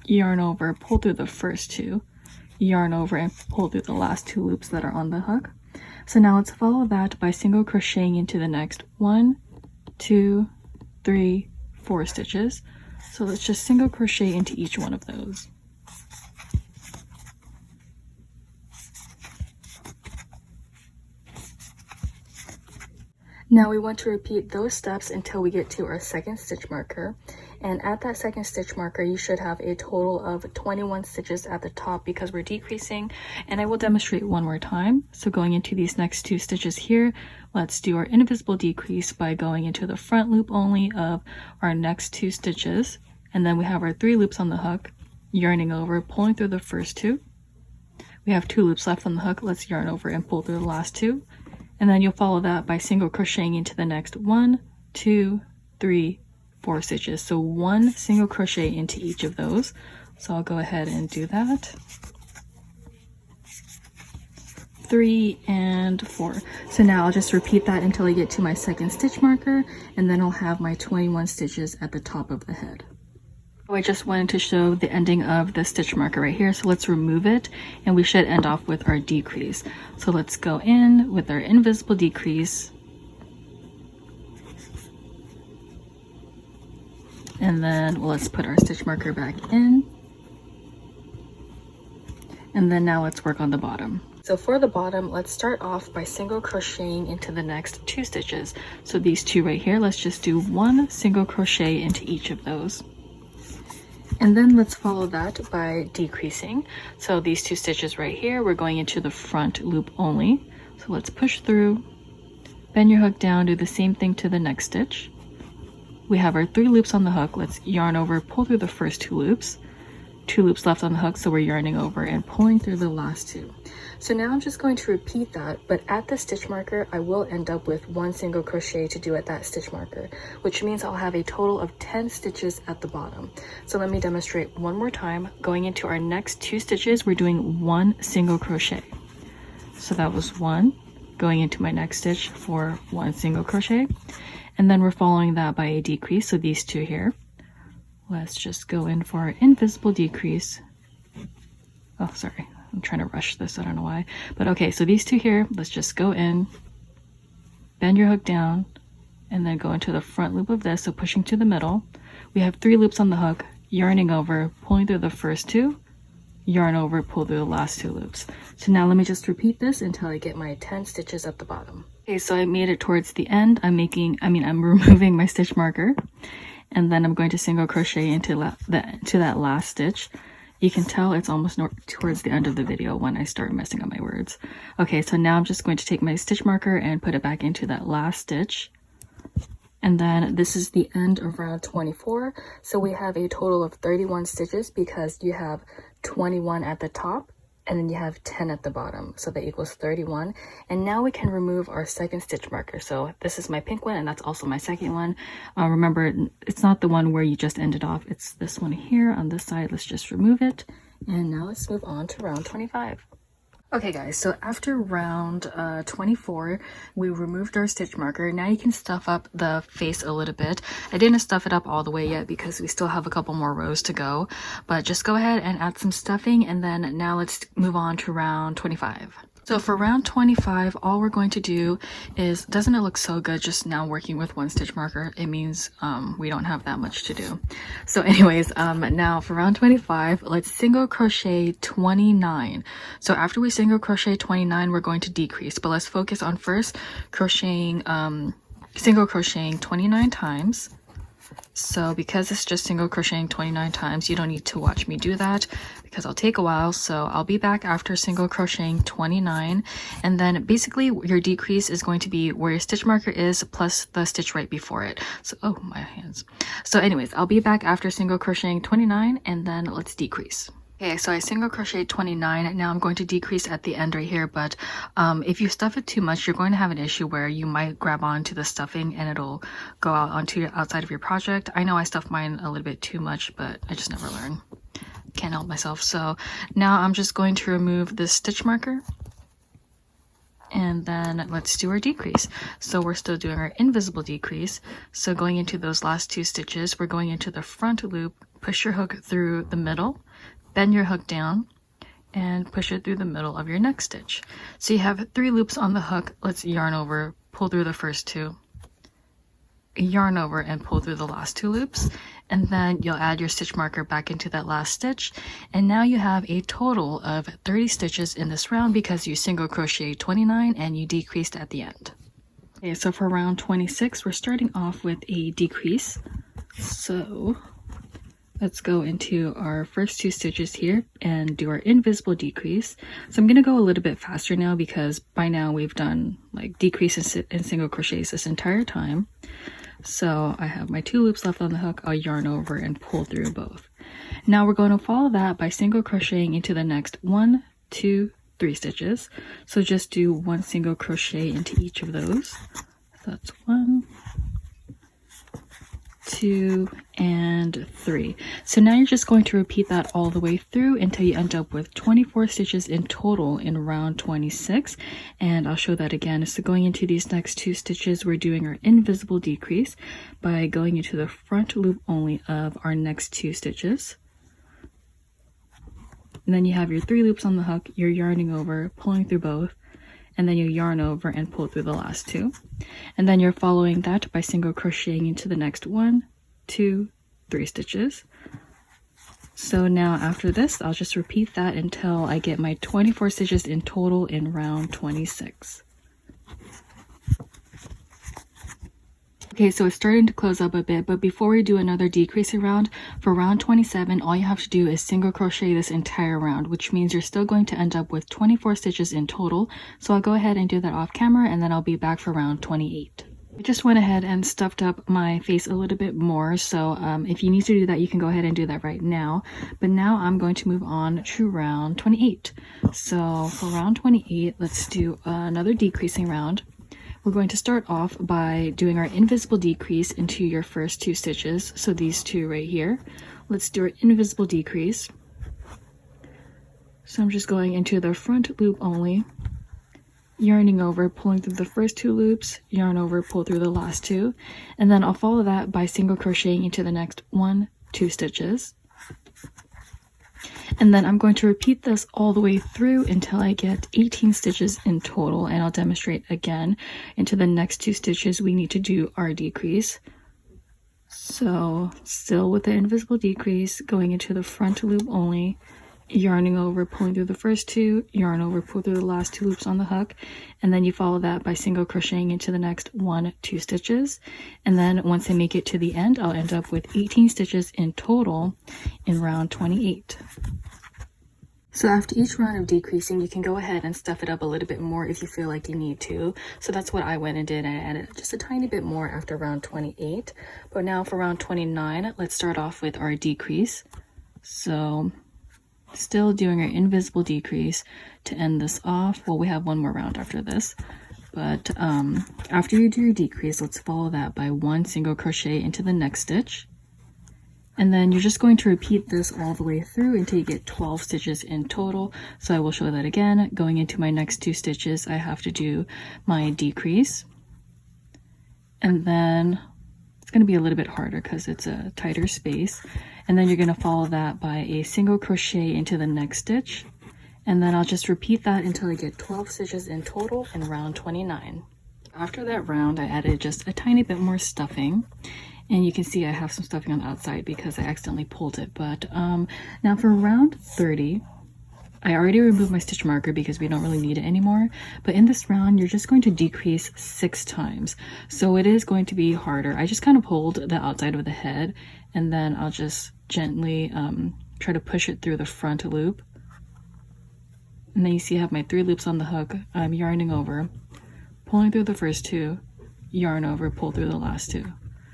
S1: yarn over, pull through the first 2. Yarn over and pull through the last 2 loops that are on the hook. So now let's follow that by single crocheting into the next 1, 2, 3, 4 stitches. So let's just single crochet into each one of those. Now we want to repeat those steps until we get to our second stitch marker. And at that second stitch marker, you should have a total of 21 stitches at the top because we're decreasing. And I will demonstrate one more time. So going into these next 2 stitches here, let's do our invisible decrease by going into the front loop only of our next 2 stitches. And then we have our 3 loops on the hook, yarning over, pulling through the first 2. We have 2 loops left on the hook. Let's yarn over and pull through the last 2. And then you'll follow that by single crocheting into the next 1, 2, 3, 4 stitches. So 1 single crochet into each of those. So I'll go ahead and do that. 3 and 4. So now I'll just repeat that until I get to my second stitch marker, and then I'll have my 21 stitches at the top of the head. I just wanted to show the ending of the stitch marker right here, so let's remove it, and we should end off with our decrease. So let's go in with our invisible decrease, and then let's put our stitch marker back in, and then now let's work on the bottom. So for the bottom, let's start off by single crocheting into the next 2 stitches. So these 2 right here, let's just do 1 single crochet into each of those. And then let's follow that by decreasing. So these 2 stitches right here, we're going into the front loop only. So let's push through, bend your hook down, do the same thing to the next stitch. We have our 3 loops on the hook. Let's yarn over, pull through the first 2 loops. 2 loops left on the hook, so we're yarning over and pulling through the last 2. So now I'm just going to repeat that, but at the stitch marker, I will end up with 1 single crochet to do at that stitch marker, which means I'll have a total of 10 stitches at the bottom. So let me demonstrate one more time. Going into our next 2 stitches, we're doing 1 single crochet. So that was 1, going into my next stitch for 1 single crochet, and then we're following that by a decrease. So these 2 here, let's just go in for our invisible decrease. Oh, sorry. I'm trying to rush this, I don't know why. But okay, so these 2 here, let's just go in, bend your hook down, and then go into the front loop of this, so pushing to the middle. We have 3 loops on the hook, yarning over, pulling through the first 2, yarn over, pull through the last 2 loops. So now let me just repeat this until I get my 10 stitches at the bottom. Okay, so I made it towards the end. I'm removing my stitch marker, and then I'm going to single crochet into that last stitch. You can tell it's almost towards the end of the video when I start messing up my words. Okay, so now I'm just going to take my stitch marker and put it back into that last stitch. And then this is the end of round 24. So we have a total of 31 stitches because you have 21 at the top and then you have 10 at the bottom. So that equals 31. And now we can remove our second stitch marker. So this is my pink one and that's also my second one. Remember, it's not the one where you just ended off. It's this one here on this side. Let's just remove it. And now let's move on to round 25. Okay guys, so after round 24, we removed our stitch marker. Now you can stuff up the face a little bit. I didn't stuff it up all the way yet because we still have a couple more rows to go, but just go ahead and add some stuffing, and then now let's move on to round 25. So for round 25, all we're going to do is, doesn't it look so good just now working with one stitch marker? It means we don't have that much to do. So anyways, now for round 25, let's single crochet 29. So after we single crochet 29, we're going to decrease, but let's focus on first crocheting, single crocheting 29 times. So because it's just single crocheting 29 times, you don't need to watch me do that because I'll take a while. So I'll be back after single crocheting 29, and then basically your decrease is going to be where your stitch marker is plus the stitch right before it. So oh, my hands. So anyways, I'll be back after single crocheting 29, and then let's decrease. Okay, so I single crochet 29. Now I'm going to decrease at the end right here, but if you stuff it too much, you're going to have an issue where you might grab onto the stuffing and it'll go out onto outside of your project. I know I stuffed mine a little bit too much, but I just never learn. Can't help myself. So now I'm just going to remove this stitch marker, and then let's do our decrease. So we're still doing our invisible decrease. So going into those last two stitches, we're going into the front loop, push your hook through the middle, bend your hook down, and push it through the middle of your next stitch. So you have 3 loops on the hook. Let's yarn over, pull through the first 2, yarn over and pull through the last 2 loops, and then you'll add your stitch marker back into that last stitch, and now you have a total of 30 stitches in this round because you single crochet 29 and you decreased at the end. Okay, so for round 26, we're starting off with a decrease. So let's go into our first 2 stitches here and do our invisible decrease. So I'm going to go a little bit faster now because by now we've done like decrease and single crochets this entire time. So I have my 2 loops left on the hook. I'll yarn over and pull through both. Now we're going to follow that by single crocheting into the next 1, 2, 3 stitches. So just do 1 single crochet into each of those. So that's 1, 2, and 3. So now you're just going to repeat that all the way through until you end up with 24 stitches in total in round 26, and I'll show that again. So going into these next 2 stitches, we're doing our invisible decrease by going into the front loop only of our next 2 stitches, and then you have your 3 loops on the hook. You're yarning over, pulling through both, and then you yarn over and pull through the last 2, and then you're following that by single crocheting into the next 1, 2, 3 stitches. So now after this, I'll just repeat that until I get my 24 stitches in total in round 26. Okay, so it's starting to close up a bit, but before we do another decreasing round, for round 27, all you have to do is single crochet this entire round, which means you're still going to end up with 24 stitches in total. So I'll go ahead and do that off camera, and then I'll be back for round 28. I just went ahead and stuffed up my face a little bit more, so if you need to do that, you can go ahead and do that right now. But now I'm going to move on to round 28. So for round 28, let's do another decreasing round. We're going to start off by doing our invisible decrease into your first 2 stitches. So these 2 right here. Let's do our invisible decrease. So I'm just going into the front loop only, yarning over, pulling through the first 2 loops, yarn over, pull through the last 2, and then I'll follow that by single crocheting into the next 1, 2 stitches. And then I'm going to repeat this all the way through until I get 18 stitches in total, and I'll demonstrate again. Into the next 2 stitches, we need to do our decrease. So still with the invisible decrease, going into the front loop only, yarning over, pulling through the first 2, yarn over, pull through the last 2 loops on the hook, and then you follow that by single crocheting into the next 1, 2 stitches. And then once I make it to the end, I'll end up with 18 stitches in total in round 28. So after each round of decreasing, you can go ahead and stuff it up a little bit more if you feel like you need to. So that's what I went and did, and I added just a tiny bit more after round 28. But now for round 29, let's start off with our decrease. So still doing our invisible decrease to end this off. Well, we have one more round after this, but after you do your decrease, let's follow that by 1 single crochet into the next stitch, and then you're just going to repeat this all the way through until you get 12 stitches in total. So I will show that again. Going into my next 2 stitches, I have to do my decrease, and then it's going to be a little bit harder because it's a tighter space. And then you're going to follow that by a single crochet into the next stitch, And then I'll just repeat that until I get 12 stitches in total in round 29. After that round, I added just a tiny bit more stuffing. And you can see I have some stuffing on the outside because I accidentally pulled it. But now for round 30, I already removed my stitch marker because we don't really need it anymore. But in this round, you're just going to decrease 6 times. So it is going to be harder. I just kind of pulled the outside of the head, and then I'll just gently try to push it through the front loop. And then you see I have my 3 loops on the hook. I'm yarning over, pulling through the first 2, yarn over, pull through the last 2.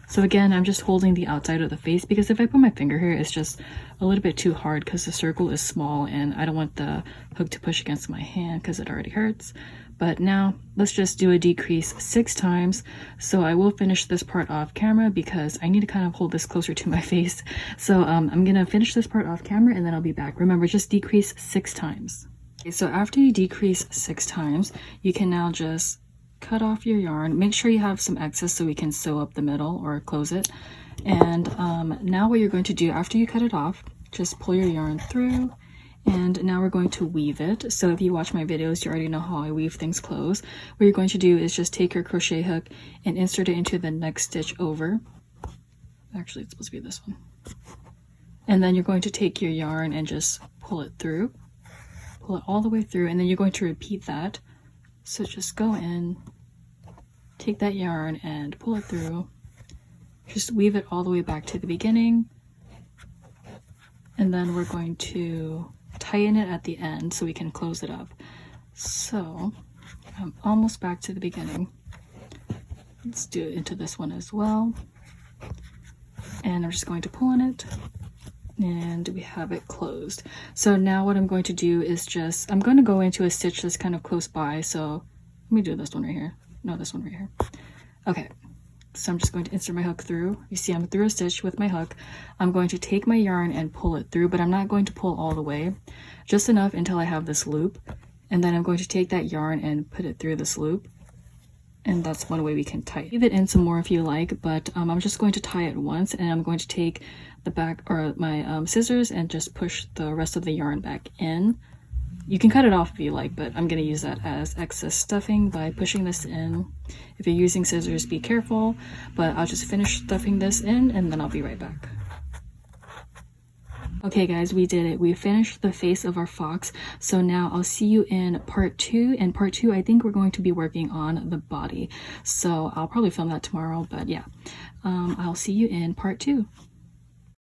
S1: So again, I'm just holding the outside of the face because if I put my finger here, it's just a little bit too hard because the circle is small and I don't want the hook to push against my hand because it already hurts. But now let's just do a decrease 6 times. So I will finish this part off camera because I need to kind of hold this closer to my face. So I'm gonna finish this part off camera and then I'll be back. Remember, just decrease 6 times. Okay, so after you decrease 6 times, you can now just cut off your yarn. Make sure you have some excess so we can sew up the middle or close it. And now what you're going to do after you cut it off, just pull your yarn through, and now we're going to weave it. So if you watch my videos, you already know how I weave things close. What you're going to do is just take your crochet hook and insert it into the next stitch over. Actually, it's supposed to be this one. And then you're going to take your yarn and just pull it through. Pull it all the way through, and then you're going to repeat that. So just go in, take that yarn and pull it through. Just weave it all the way back to the beginning. And then we're going to tighten it at the end so we can close it up. So I'm almost back to the beginning. Let's do it into this one as well. And I'm just going to pull on it. And we have it closed. So now what I'm going to do is just, I'm going to go into a stitch that's kind of close by. So let me do this one right here. No, this one right here. Okay, so I'm just going to insert my hook through. You see I'm through a stitch with my hook. I'm going to take my yarn and pull it through, but I'm not going to pull all the way, just enough until I have this loop. And then I'm going to take that yarn and put it through this loop. And that's one way we can tie it. Leave it in some more if you like, but I'm just going to tie it once, and I'm going to take the back or my scissors and just push the rest of the yarn back in. You can cut it off if you like, but I'm going to use that as excess stuffing by pushing this in. If you're using scissors, be careful, but I'll just finish stuffing this in and then I'll be right back. Okay guys, we did it. We finished the face of our fox. So now I'll see you in part 2. In part 2, I think we're going to be working on the body. So I'll probably film that tomorrow, but yeah, I'll see you in part 2.